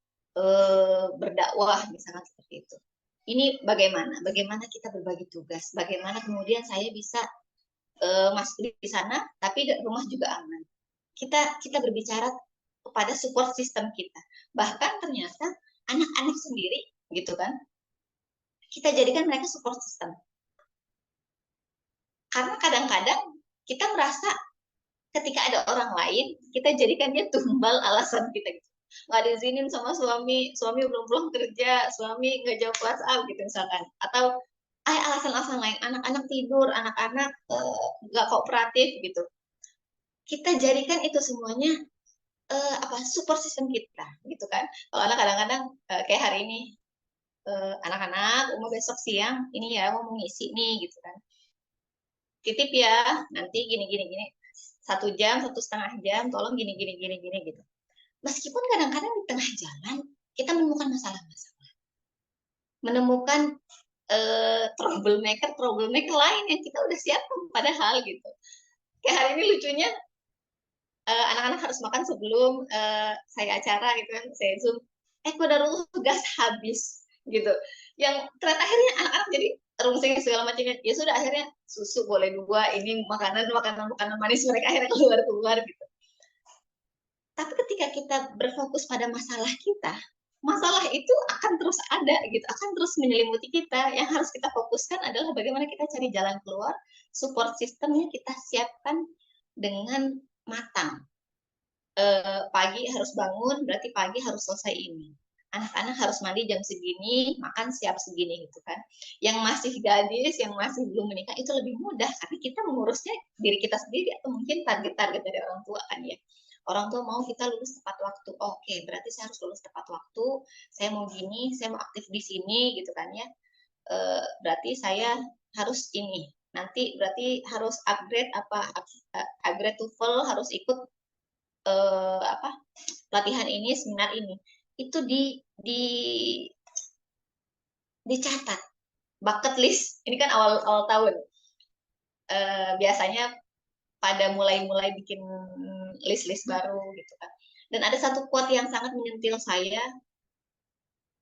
berdakwah, misalnya seperti itu. Ini bagaimana? Bagaimana kita berbagi tugas? Bagaimana kemudian saya bisa masuk di sana, tapi rumah juga aman. Kita berbicara kepada support system kita. Bahkan ternyata anak-anak sendiri, gitu kan? Kita jadikan mereka support system. Karena kadang-kadang kita merasa ketika ada orang lain, kita jadikan dia tumbal alasan kita gitu. Nggak diizinin sama suami belum pulang kerja, suami nggak jawab WhatsApp gitu misalkan. Atau alasan-alasan lain, anak-anak tidur, anak-anak nggak kooperatif gitu. Kita jadikan itu semuanya support system kita gitu kan. Kalau anak kadang-kadang kayak hari ini, anak-anak mau besok siang ini ya mau ngisi nih gitu kan. Titip ya, nanti gini 1 jam, 1,5 jam, tolong gini gitu. Meskipun kadang-kadang di tengah jalan kita menemukan masalah-masalah, menemukan troublemaker lain yang kita udah siapkan padahal gitu. Kayak hari ini lucunya, anak-anak harus makan sebelum saya acara gitu kan, saya zoom, kodarullah gas habis gitu. Yang ternyata akhirnya anak-anak jadi rungsing segala macamnya. Ya sudah, akhirnya susu boleh 2, ini makanan manis mereka akhirnya keluar gitu. Tapi ketika kita berfokus pada masalah kita, masalah itu akan terus ada gitu, akan terus menyelimuti kita. Yang harus kita fokuskan adalah bagaimana kita cari jalan keluar, support sistemnya kita siapkan dengan matang. Pagi harus bangun, berarti pagi harus selesai ini. Anak-anak harus mandi jam segini, makan siap segini gitu kan. Yang masih gadis, yang masih belum menikah itu lebih mudah karena kita mengurusnya diri kita sendiri atau mungkin target-target dari orang tua kan ya. Orang tua mau kita lulus tepat waktu. Oke, berarti saya harus lulus tepat waktu. Saya mau gini, saya mau aktif di sini gitu kan ya. Berarti saya harus ini. Nanti berarti harus upgrade TOEFL, harus ikut pelatihan ini, seminar ini. Itu dicatat. Bucket list. Ini kan awal tahun. Biasanya pada mulai bikin list-list baru gitu kan. Dan ada satu quote yang sangat menyentil saya.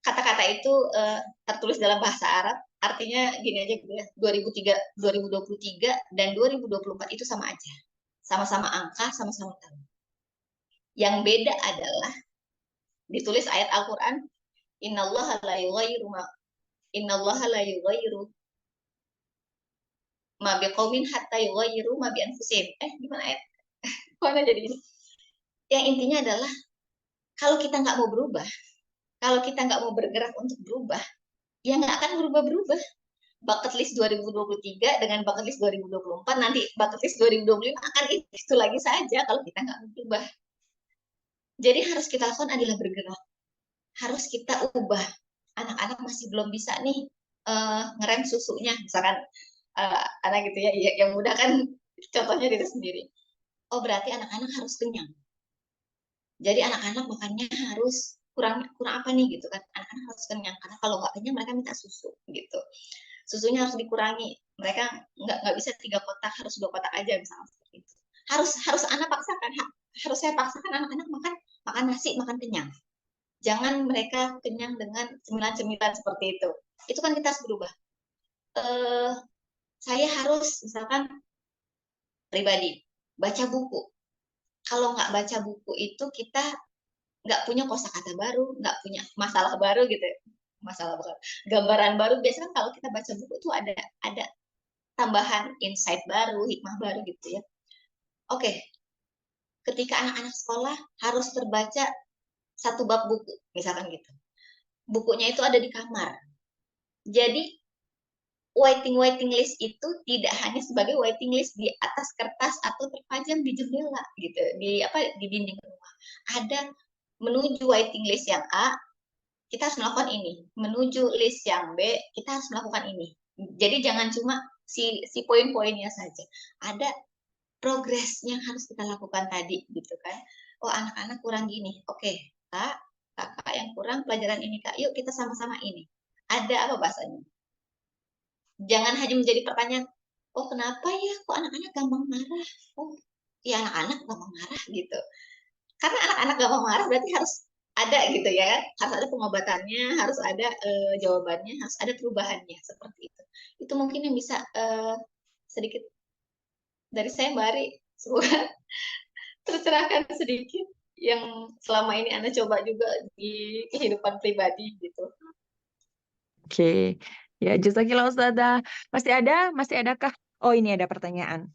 Kata-kata itu tertulis dalam bahasa Arab, artinya gini aja gitu ya, 2023 dan 2024 itu sama aja. Sama-sama angka, sama-sama tahun. Yang beda adalah ditulis ayat Al-Qur'an, innallaha la yughayyiru ma biqaumin hatta yughayyiru ma bi anfusihim. Gimana ayat? Mana jadi ini? Yang intinya adalah kalau kita nggak mau berubah, kalau kita nggak mau bergerak untuk berubah, ya nggak akan berubah-berubah. Bucket list 2023 dengan bucket list 2024, nanti bucket list 2025 akan itu lagi saja kalau kita nggak berubah. Jadi harus kita lakukan adalah bergerak. Harus kita ubah. Anak-anak masih belum bisa nih ngerem susunya, misalkan anak gitu ya, yang mudah kan contohnya diri sendiri. Oh berarti anak-anak harus kenyang. Jadi anak-anak makannya harus kurang apa nih gitu kan? Anak-anak harus kenyang karena kalau nggak kenyang mereka minta susu gitu. Susunya harus dikurangi. Mereka nggak bisa 3 kotak, harus 2 kotak aja misalnya seperti itu. Harus anak paksakan, harus saya paksakan anak-anak makan nasi, makan kenyang. Jangan mereka kenyang dengan cemilan-cemilan seperti itu. Itu kan kita harus berubah. Saya harus misalkan pribadi baca buku. Kalau nggak baca buku itu kita nggak punya kosakata baru, nggak punya masalah baru gitu. Masalah baru, gambaran baru. Biasanya kalau kita baca buku itu ada tambahan insight baru, hikmah baru gitu ya. Oke, ketika anak-anak sekolah harus terbaca 1 bab buku, misalkan gitu. Bukunya itu ada di kamar. Jadi waiting list itu tidak hanya sebagai waiting list di atas kertas atau terpajang di jendela gitu, di dinding rumah. Ada menuju waiting list yang A, kita harus melakukan ini. Menuju list yang B, kita harus melakukan ini. Jadi jangan cuma si poin-poinnya saja. Ada progresnya yang harus kita lakukan tadi gitu kan. Oh, anak-anak kurang gini. Oke, Kak, Kakak yang kurang pelajaran ini, Kak. Yuk kita sama-sama ini. Ada apa bahasanya? Jangan hanya menjadi pertanyaan, oh kenapa ya kok anak-anak gampang marah? Oh, ya anak-anak gampang marah gitu. Karena anak-anak gampang marah berarti harus ada gitu ya, harus ada pengobatannya, harus ada jawabannya, harus ada perubahannya seperti itu. Itu mungkin yang bisa sedikit dari saya, Mbak Ari. Semoga tercerahkan sedikit yang selama ini Anda coba juga di kehidupan pribadi gitu. Oke. Ya, jazakillah Ustazah. Masih adakah? Oh, ini ada pertanyaan.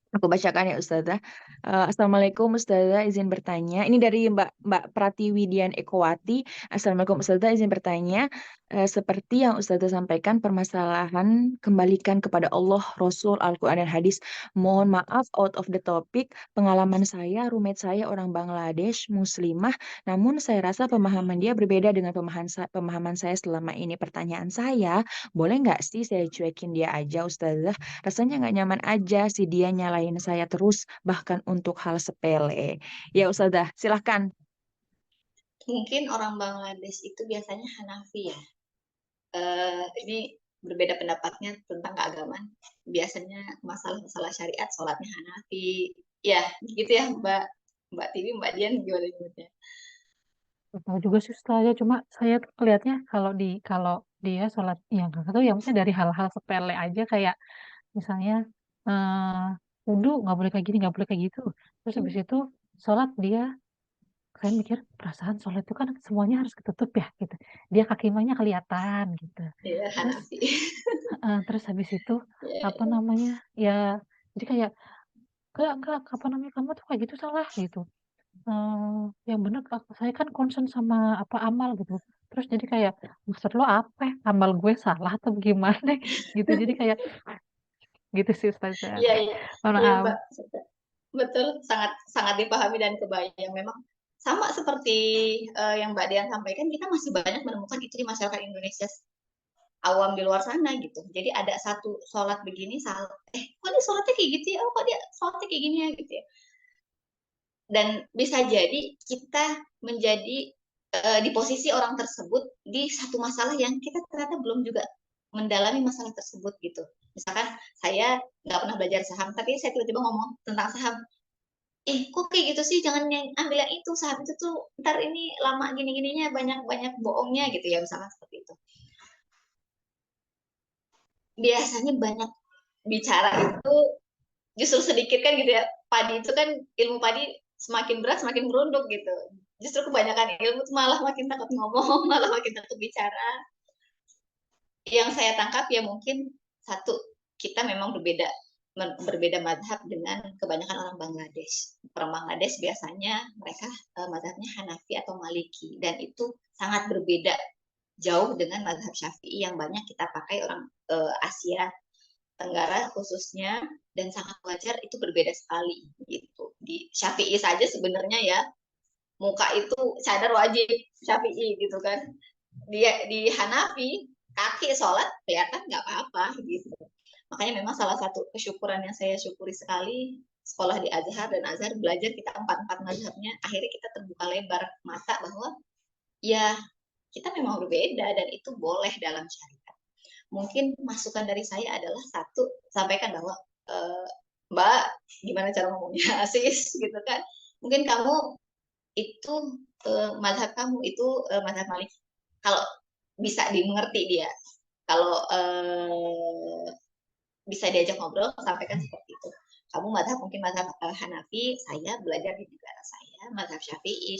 Aku bacakan ya Ustazah. Assalamualaikum Ustazah, izin bertanya. Ini dari Mbak Pratiwi Dian Ekowati. Assalamualaikum Ustazah, izin bertanya. Seperti yang Ustazah sampaikan, permasalahan kembalikan kepada Allah, Rasul, Al-Quran, dan Hadis. Mohon maaf, out of the topic. Pengalaman saya, roommate saya orang Bangladesh, Muslimah. Namun saya rasa pemahaman dia berbeda dengan pemahaman saya selama ini. Pertanyaan saya, boleh nggak sih saya cuekin dia aja Ustazah? Rasanya nggak nyaman aja sih dia nyalain saya terus, bahkan untuk hal sepele. Ya Ustazah, silahkan. Mungkin orang Bangladesh itu biasanya Hanafi ya. Ini berbeda pendapatnya tentang keagamaan. Biasanya masalah-masalah syariat, sholatnya Hanafi. Ya, gitu ya Mbak Tiwi, Mbak Dian gimana nyebutnya? Nggak tahu juga sih Ustazah, cuma saya tuh lihatnya kalau dia sholat yang nggak tahu ya, maksudnya dari hal-hal sepele aja kayak misalnya wudhu nggak boleh kayak gini, nggak boleh kayak gitu. Terus habis itu sholat dia, saya mikir perasaan sholat itu kan semuanya harus ketutup ya gitu. Dia kaki emaknya kelihatan gitu. Ya, Terus Hanafi. terus habis itu Ya, apa namanya ya, jadi kayak enggak apa namanya, kamu tuh kayak gitu salah gitu. Yang bener saya kan concern sama apa amal gitu. Terus jadi kayak maksud lo apa? Amal gue salah atau gimana gitu. Jadi kayak gitu sih Ustazah. iya, iya, Mohon iya maaf. Mbak. Betul, sangat sangat dipahami dan kebayang. Memang sama seperti yang Mbak Dian sampaikan, kita masih banyak menemukan itu di masyarakat Indonesia awam di luar sana gitu. Jadi ada satu sholat begini, salah. Kok dia sholatnya kayak gitu ya? Oh, kok dia sholatnya kayak gini ya gitu ya. Dan bisa jadi kita menjadi di posisi orang tersebut di satu masalah yang kita ternyata belum juga mendalami masalah tersebut gitu. Misalkan saya nggak pernah belajar saham, tapi saya tiba-tiba ngomong tentang saham. Kok kayak gitu sih? Jangan yang ambil yang itu, saham itu tuh ntar ini lama gini-gininya banyak-banyak bohongnya gitu ya, misalnya seperti itu. Biasanya banyak bicara itu justru sedikit kan gitu ya. Padi itu kan, ilmu padi semakin berat semakin merunduk gitu. Justru kebanyakan ilmu itu malah makin takut ngomong, malah makin takut bicara. Yang saya tangkap ya mungkin satu, kita memang berbeda madhab dengan kebanyakan orang Bangladesh. Orang Bangladesh biasanya mereka madhabnya Hanafi atau Maliki, dan itu sangat berbeda jauh dengan madhab Syafi'i yang banyak kita pakai orang Asia Tenggara khususnya, dan sangat wajar itu berbeda sekali gitu. Di Syafi'i saja sebenarnya ya, muka itu cadar wajib Syafi'i gitu kan. Di Hanafi kaki sholat kelihatan nggak apa-apa gitu. Makanya memang salah satu kesyukuran yang saya syukuri sekali sekolah di Azhar, dan Azhar belajar kita empat mazhabnya, akhirnya kita terbuka lebar mata bahwa ya kita memang berbeda dan itu boleh dalam syariat. Mungkin masukan dari saya adalah satu, sampaikan bahwa Mbak, gimana cara ngomongnya sis gitu kan. Mungkin kamu itu mazhab kamu itu mazhab Malik. Kalau bisa dimengerti dia, kalau bisa diajak ngobrol, sampaikan seperti itu. Kamu mazhab mungkin mazhab Hanafi, saya belajar di negara saya mazhab Syafi'i,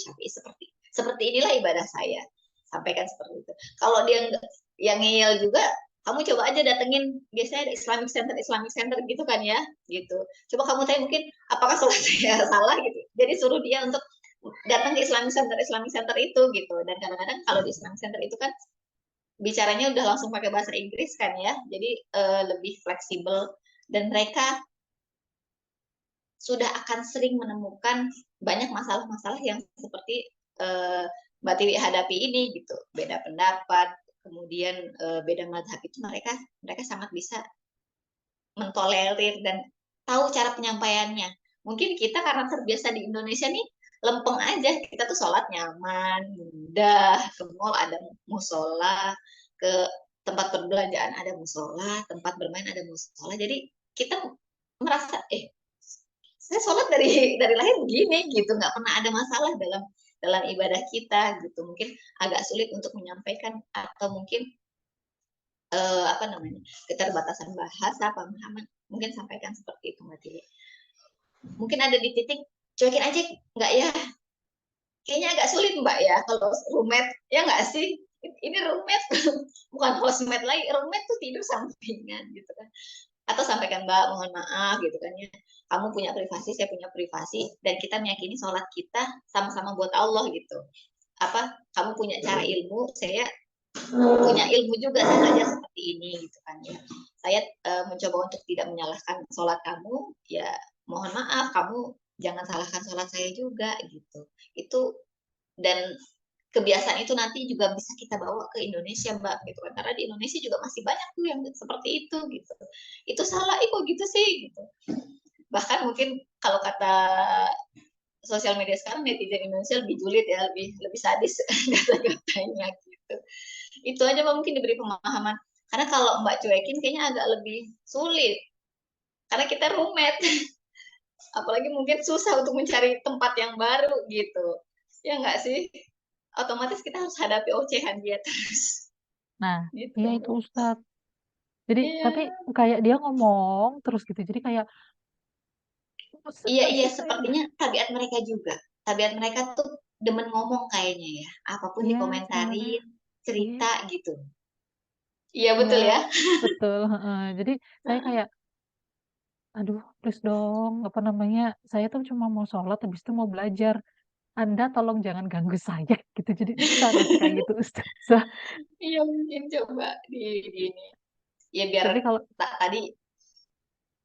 seperti inilah ibadah saya. Sampaikan seperti itu. Kalau dia yang ngeyel juga, kamu coba aja datengin, biasanya ada Islamic Center gitu kan ya, gitu. Coba kamu tanya mungkin apakah sholat saya salah gitu. Jadi suruh dia untuk datang ke Islamic Center itu gitu. Dan kadang-kadang kalau di Islamic Center itu kan bicaranya udah langsung pakai bahasa Inggris kan ya, jadi lebih fleksibel, dan mereka sudah akan sering menemukan banyak masalah-masalah yang seperti Mbak Tiwi hadapi ini gitu, beda pendapat, kemudian beda mazhab itu mereka sangat bisa mentolerir dan tahu cara penyampaiannya. Mungkin kita karena terbiasa di Indonesia nih lempeng aja, kita tuh sholat nyaman, mudah, ke mall ada musola, ke tempat perbelanjaan ada musola, tempat bermain ada musola. Jadi kita merasa saya sholat dari lahir begini gitu, nggak pernah ada masalah dalam ibadah kita gitu. Mungkin agak sulit untuk menyampaikan atau mungkin apa namanya, keterbatasan bahasa, pemahaman, mungkin sampaikan seperti itu Mbak Tili. Mungkin ada di titik cuekin aja nggak ya? Kayaknya agak sulit Mbak ya kalau roommate, ya nggak sih? Ini roommate bukan housemate lagi, roommate tuh tidur sampingan gitu kan. Atau sampaikan Mbak, mohon maaf gitu kan ya. Kamu punya privasi, saya punya privasi, dan kita meyakini sholat kita sama-sama buat Allah gitu. Apa? Kamu punya cara ilmu, saya punya ilmu juga, saya belajar seperti ini gitu kan ya. Saya mencoba untuk tidak menyalahkan sholat kamu, ya mohon maaf, kamu jangan salahkan sholat saya juga gitu. Itu dan kebiasaan itu nanti juga bisa kita bawa ke Indonesia Mbak gitu kan, karena di Indonesia juga masih banyak tuh yang seperti itu gitu. Itu salah, kok gitu sih gitu. Bahkan mungkin kalau kata sosial media sekarang, netizen Indonesia lebih julid ya, lebih sadis kata-katanya gitu. Itu aja Mbak mungkin diberi pemahaman. Karena kalau Mbak cuekin kayaknya agak lebih sulit. Karena kita roommate. Apalagi mungkin susah untuk mencari tempat yang baru gitu. Ya nggak sih? Otomatis kita harus hadapi ocehan dia terus. Nah, Gitu. iya itu Ustadz. Jadi, tapi Iya. kayak dia ngomong terus gitu. Jadi kayak, Iya, saya, sepertinya tabiat mereka juga. Tabiat mereka tuh demen ngomong kayaknya ya. Apapun iya sebenarnya, dikomentarin, iya, cerita gitu. Iya, iya, betul ya? betul. Heeh. Jadi saya kayak, aduh, please dong, apa namanya, saya tuh cuma mau sholat, habis itu mau belajar. Anda tolong jangan ganggu saya, gitu. Jadi bisa nggak sih kayak gitu, Ustazah? Iya, mungkin coba di ini. Ya biar Tapi kalau, tadi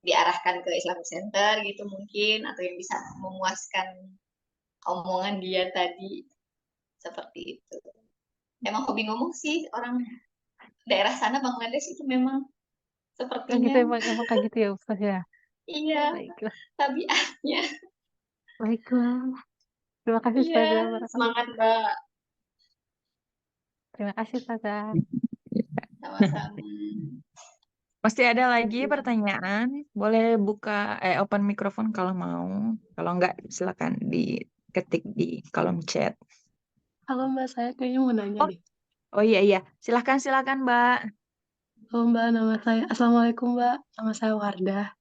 diarahkan ke Islamic Center gitu mungkin, atau yang bisa memuaskan omongan dia tadi, seperti itu. Emang hobi ngomong sih orang daerah sana, Bangladesh itu memang kayak gitu sepertinya. emang kayak gitu ya, Ustaz ya? Iya, Baiklah, tabiatnya. baiklah. Terima kasih, Iya, Ustazah. Barakallah. semangat Mbak. Terima kasih, Ustazah. Sama-sama. Masih ada lagi pertanyaan? Boleh buka open mikrofon kalau mau. Kalau enggak, silakan diketik di kolom chat. Halo Mbak, saya kayaknya mau nanya Oh, deh. oh iya iya. Silakan Mbak. Halo Mbak, nama saya. Assalamualaikum Mbak, nama saya Wardah.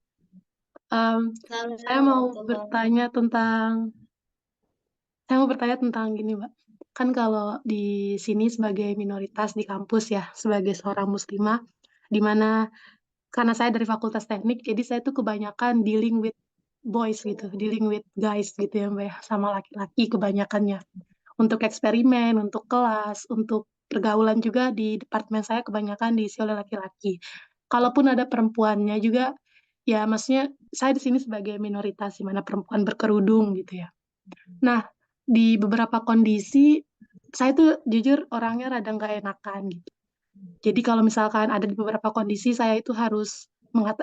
Saya mau bertanya tentang, gini Mbak. Kan kalau di sini sebagai minoritas di kampus ya, sebagai seorang muslimah, di mana karena saya dari Fakultas Teknik, jadi saya tuh kebanyakan dealing with boys gitu, dealing with guys gitu ya Mbak ya, sama laki-laki kebanyakannya. Untuk eksperimen, untuk kelas, untuk pergaulan juga di departemen saya kebanyakan diisi oleh laki-laki. Kalaupun ada perempuannya juga, ya maksudnya saya di sini sebagai minoritas di mana perempuan berkerudung gitu ya. Nah, di beberapa kondisi saya tuh jujur orangnya rada nggak enakan gitu. Jadi kalau misalkan ada di beberapa kondisi saya itu harus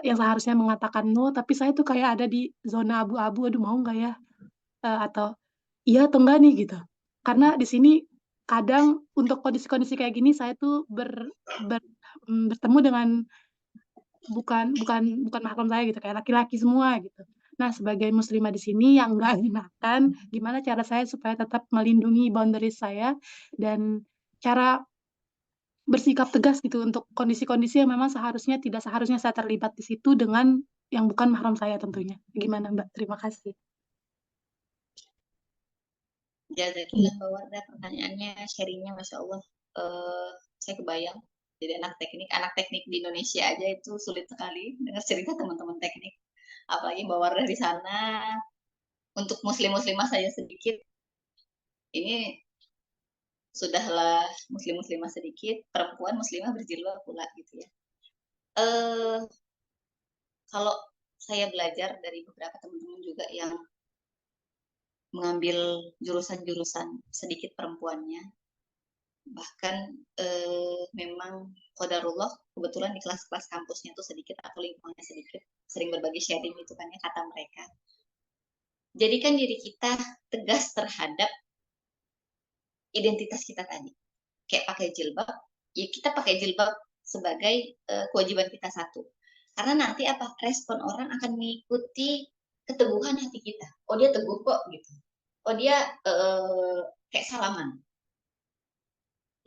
yang seharusnya mengatakan no, tapi saya tuh kayak ada di zona abu-abu, aduh mau nggak ya? Atau iya atau enggak nih gitu. Karena di sini kadang untuk kondisi-kondisi kayak gini saya tuh bertemu dengan bukan bukan bukan mahram saya gitu, kayak laki-laki semua gitu. Nah, sebagai muslimah di sini yang nggak enakan, gimana cara saya supaya tetap melindungi boundaries saya dan cara bersikap tegas gitu untuk kondisi-kondisi yang memang tidak seharusnya saya terlibat di situ dengan yang bukan mahram saya tentunya. Gimana Mbak? Terima kasih. Jazakillah Mbak Warda, pertanyaannya, sharingnya Masya Allah. Saya kebayang jadi anak teknik di Indonesia aja itu sulit sekali dengar cerita teman-teman teknik. Apalagi Mbak Warda di sana, untuk muslim-muslimah saya sedikit, ini sudahlah muslim-muslimah sedikit, perempuan muslimah berjilbab pula gitu ya. Kalau saya belajar dari beberapa teman-teman juga yang mengambil jurusan-jurusan sedikit perempuannya, Bahkan memang qadarullah kebetulan di kelas-kelas kampusnya tuh sedikit atau lingkungannya sedikit sering berbagi sharing itu kan ya kata mereka. Jadikan diri kita tegas terhadap identitas kita tadi. Kayak pakai jilbab, ya kita pakai jilbab sebagai kewajiban kita satu. Karena nanti apa? Respon orang akan mengikuti keteguhan hati kita. Oh dia teguh kok gitu. Oh dia kayak salaman.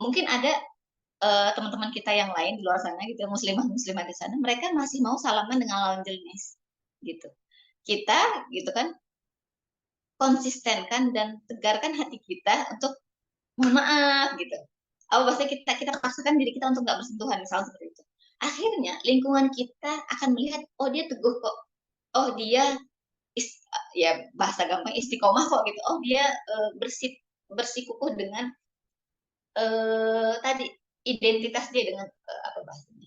Mungkin ada teman-teman kita yang lain di luar sana gitu, muslimah-muslimah di sana, mereka masih mau salaman dengan lawan jenis gitu. Kita gitu kan konsistenkan dan tegarkan hati kita untuk mohon maaf gitu. Bahasanya kita paksakan diri kita untuk nggak bersentuhan misalnya seperti itu. Akhirnya lingkungan kita akan melihat oh dia teguh kok, oh dia ya bahasa gampang istiqomah kok gitu, oh dia bersikukuh dengan tadi identitas dia dengan apa bahasanya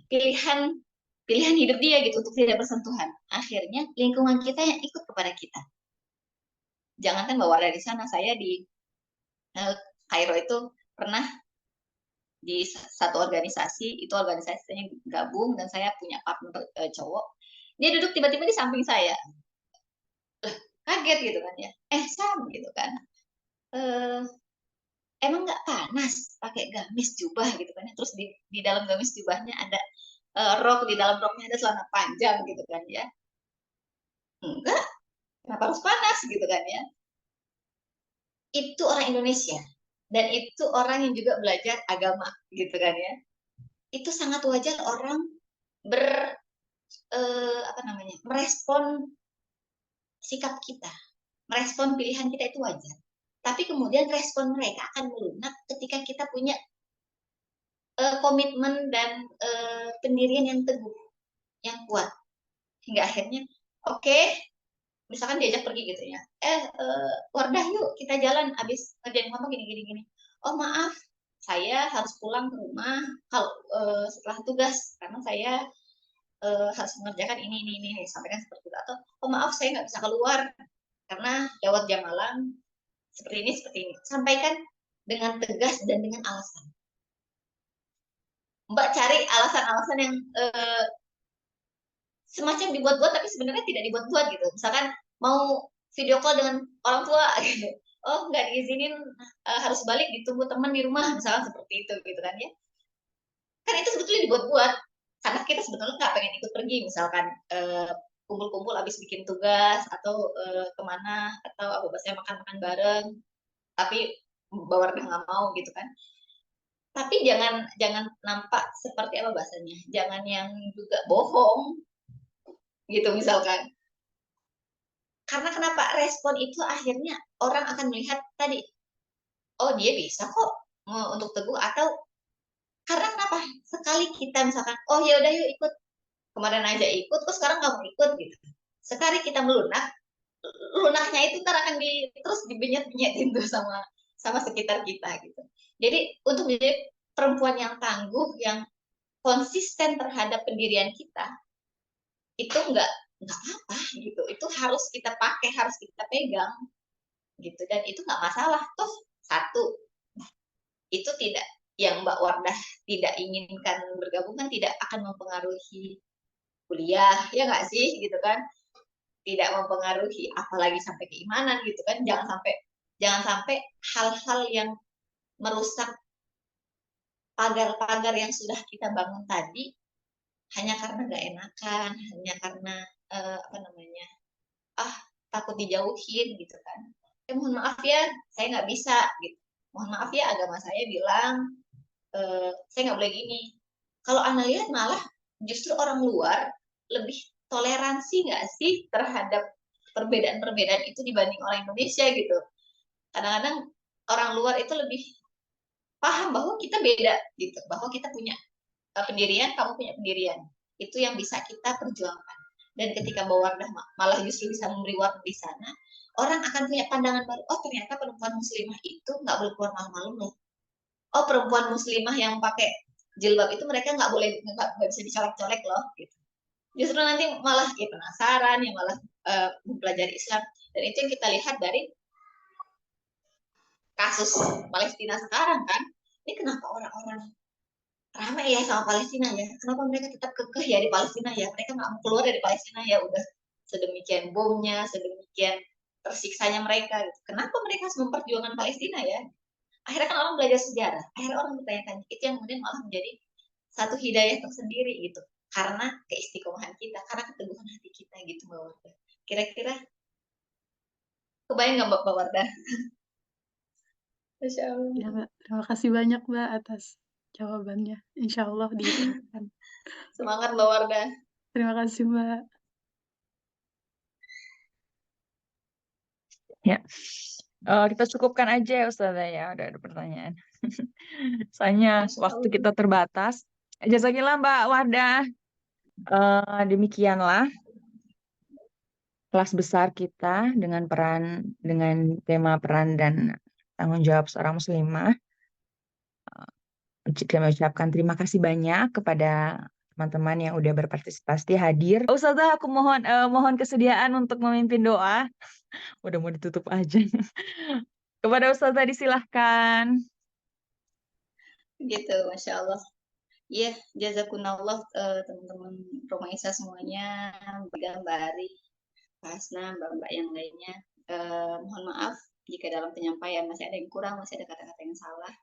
pilihan hidup dia gitu untuk tidak bersentuhan. Akhirnya lingkungan kita yang ikut kepada kita. Jangankan bawa dari sana, saya di Kairo itu pernah di satu organisasi, itu organisasinya gabung dan saya punya partner cowok. Dia duduk tiba-tiba di samping saya. Kaget gitu kan ya. Sam gitu kan. Emang nggak panas pakai gamis jubah gitu kan ya. Terus di dalam gamis jubahnya ada rok, di dalam roknya ada celana panjang gitu kan ya. Enggak, kenapa harus panas gitu kan ya. Itu orang Indonesia. Dan itu orang yang juga belajar agama gitu kan ya. Itu sangat wajar orang merespon sikap kita, merespon pilihan kita itu wajar. Tapi kemudian respon mereka akan melunak ketika kita punya komitmen dan pendirian yang teguh, yang kuat. Hingga akhirnya, oke, misalkan diajak pergi gitu ya, Wardah yuk kita jalan, abis kerjaan kamu gini. Oh maaf, saya harus pulang ke rumah kalau setelah tugas karena saya harus mengerjakan ini, sampaikan seperti itu. Atau oh maaf saya nggak bisa keluar karena lewat jam malam seperti ini. Sampaikan dengan tegas dan dengan alasan. Mbak cari alasan-alasan yang semacam dibuat-buat tapi sebenarnya tidak dibuat-buat gitu. Misalkan mau video call dengan orang tua gitu. Oh nggak diizinin, harus balik, ditunggu teman di rumah misalkan seperti itu gitu kan ya. Kan itu sebetulnya dibuat-buat karena kita sebetulnya nggak pengen ikut pergi misalkan kumpul-kumpul habis bikin tugas atau kemana atau apa bahasanya makan-makan bareng tapi bawa nggak mau gitu kan. Tapi jangan nampak seperti apa bahasanya, jangan yang juga bohong gitu misalkan. Karena kenapa respon itu akhirnya orang akan melihat tadi, oh dia bisa kok untuk teguh. Atau karena kenapa sekali kita misalkan oh ya udah yuk ikut, kemarin aja ikut kok sekarang kamu ikut gitu, sekali kita lunaknya itu ntar akan terus dibenyet-benyetin tuh sama sekitar kita gitu. Jadi untuk menjadi perempuan yang tangguh, yang konsisten terhadap pendirian kita, itu nggak apa-apa gitu. Itu harus kita pakai, harus kita pegang gitu. Dan itu nggak masalah. Toh satu, itu tidak, yang Mbak Wardah tidak inginkan bergabung kan tidak akan mempengaruhi kuliah, ya nggak sih gitu kan? Tidak mempengaruhi apalagi sampai keimanan gitu kan. Jangan sampai hal-hal yang merusak pagar-pagar yang sudah kita bangun tadi hanya karena nggak enakan, hanya karena takut dijauhin gitu kan. Mohon maaf ya, saya nggak bisa gitu. Mohon maaf ya, agama saya bilang saya nggak boleh gini. Kalau Anda lihat malah justru orang luar lebih toleransi nggak sih terhadap perbedaan-perbedaan itu dibanding orang Indonesia gitu. Kadang-kadang orang luar itu lebih paham bahwa kita beda gitu, bahwa kita punya pendirian, kamu punya pendirian. Itu yang bisa kita perjuangkan. Dan ketika Mbak Wardah malah justru bisa memberi warna di sana, orang akan punya pandangan baru. Oh ternyata perempuan muslimah itu nggak boleh keluar malam-malam loh. Oh perempuan muslimah yang pakai jilbab itu mereka nggak bisa dicolek-colek loh. Gitu. Justru nanti malah ya penasaran, ya malah mempelajari Islam. Dan itu yang kita lihat dari kasus Palestina sekarang kan. ini kenapa orang-orang ramai ya sama Palestina ya? Kenapa mereka tetap kekeh ya di Palestina ya? Mereka nggak mau keluar dari Palestina ya? Udah sedemikian bomnya, sedemikian tersiksanya mereka. Gitu. Kenapa mereka harus memperjuangkan Palestina ya? Akhirnya kan orang belajar sejarah. Akhirnya orang bertanya-tanya. Itu yang kemudian malah menjadi satu hidayah tersendiri gitu. Karena keistiqomahan kita, karena keteguhan hati kita gitu Mbak Wardah. Kira-kira kebayang nggak Mbak Wardah? Masya Allah. Ya, Mbak. Terima kasih banyak, Mbak, atas jawabannya. Insya Allah diterapkan. Semangat Mbak Wardah. Terima kasih, Mbak. Ya. Kita cukupkan aja ya Ustazah ya, udah ada pertanyaan. Soalnya Masya waktu Allah. kita terbatas. Jazakillah Mbak Wardah. Demikianlah kelas besar kita dengan tema peran dan tanggung jawab seorang muslimah. Kami ucapkan terima kasih banyak kepada teman-teman yang udah berpartisipasi hadir. Ustazah, aku mohon kesediaan untuk memimpin doa. Udah mau ditutup aja. Kepada Ustazah disilahkan. Gitu, Masya Allah. Iya, jazakunallah teman-teman Rumah Isa semuanya, Mbak Ari, Pak Hasna, Mbak-mbak yang lainnya. Mohon maaf jika dalam penyampaian masih ada yang kurang, masih ada kata-kata yang salah.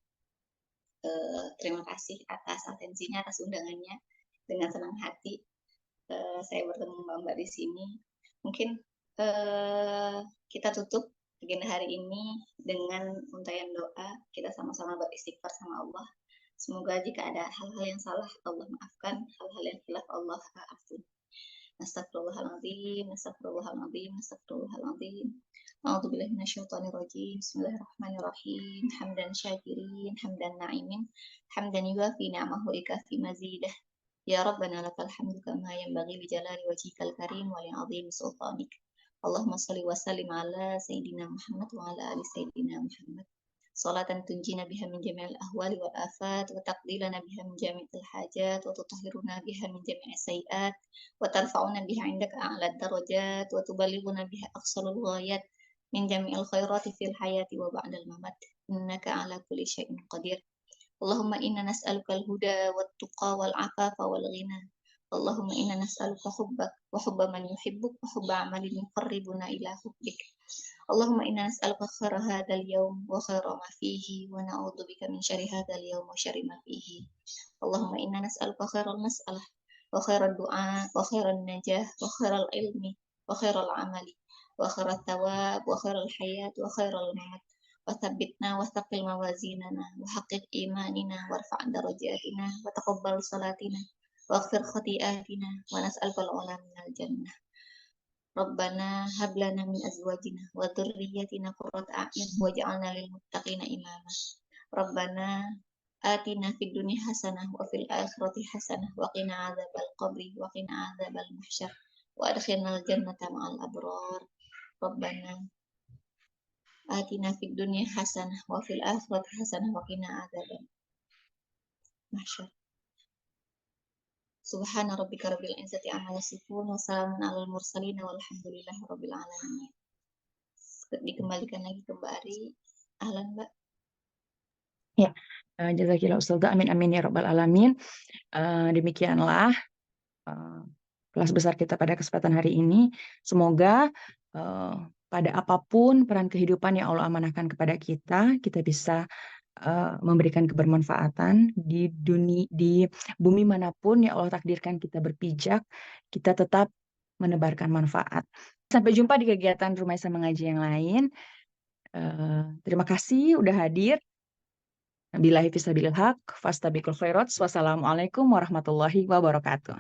Terima kasih atas atensinya, atas undangannya. Dengan senang hati saya bertemu Mbak-mbak di sini. Mungkin kita tutup agenda hari ini dengan untayan doa. Kita sama-sama beristighfar sama Allah. Semoga jika ada hal-hal yang salah, Allah maafkan. Hal-hal yang khilaf, Allah ampun. Astagfirullahaladzim, astagfirullahaladzim, astagfirullahaladzim. A'udzubillahi minasyaitonirrajim. Bismillahirrahmanirrahim. Hamdan syakirin, hamdan na'imin, hamdan yuwafi ni'amahu wa ikafi mazidah. Ya Rabbana lakal hamdu kama yanbaghi li jalali wajhikal karim wa li'azimi sultanik. Allahumma shalli wa sallim ala sayyidina Muhammad wa ala ali sayyidina Muhammad. Salatan tunjina biha min jami'il ahwali wal afat wa taqdilana biha min jami'il hajat wa tutahhiruna biha min jami'is sayiat wa tarfa'una biha 'indaka a'la darajat wa tuballighuna biha aqsal ghayat min jami'il khairati fil hayati wa ba'dal mamat innaka 'ala kulli syai'in qadir. Allahumma inna nas'aluka al-huda wat tuqa wal 'afafa wal ghina. Allahumma inna nas'aluka hubbak wa hubba man yuhibbuk wa hubba 'amalin yuqarribuna ila hubbik. Allahumma inna nas'aluka khaira hadzal yawm wa khaira ma fihi wa na'udzubika min syarri hadzal yawm wa syarri ma fihi. Allahumma inna nas'aluka khairal mas'alah wa khairal du'a wa khairal najah wa khairal ilmi wa khairal amali wa khairat thawab wa khairal hayat wa khairal mamat. Wa thabbitna wa thaqil mawazinana wa haqqiq imanina warfa' darajatina wa taqabbal salatina wa ighfir khati'atina wa nas'aluka al-'ula minal jannah. Rabbana hab lana min azwajina wa dhurriyyatina qurrata a'yun waj'alna lil muttaqina imama. Rabbana atina fid dunya hasanah wa fil akhirati hasanah wa qina adzabal qabri wa qina adzabal mahsyar wa adkhilnal jannata ma'al abrar. Rabbana atina fid dunya hasanah wa fil akhirati hasanah wa qina adzabal mahsyar. Subhana rabbika rabbil izzati amma yasifun wa salamun alal mursalin walhamdulillahi rabbil alamin. Dikembalikan lagi ke Mbak Ari. Ahlan Mbak. Ya, jazakillah Ustazah. Amin amin ya rabbal alamin. Demikianlah kelas besar kita pada kesempatan hari ini. Semoga pada apapun peran kehidupan yang Allah amanahkan kepada kita bisa memberikan kebermanfaatan di bumi manapun yang Allah takdirkan kita berpijak, kita tetap menebarkan manfaat. Sampai jumpa di kegiatan Rumah Isa Mengaji yang lain. Terima kasih udah hadir. Billahi fisabilil haq, fastabiqul khairat. Wassalamualaikum warahmatullahi wabarakatuh.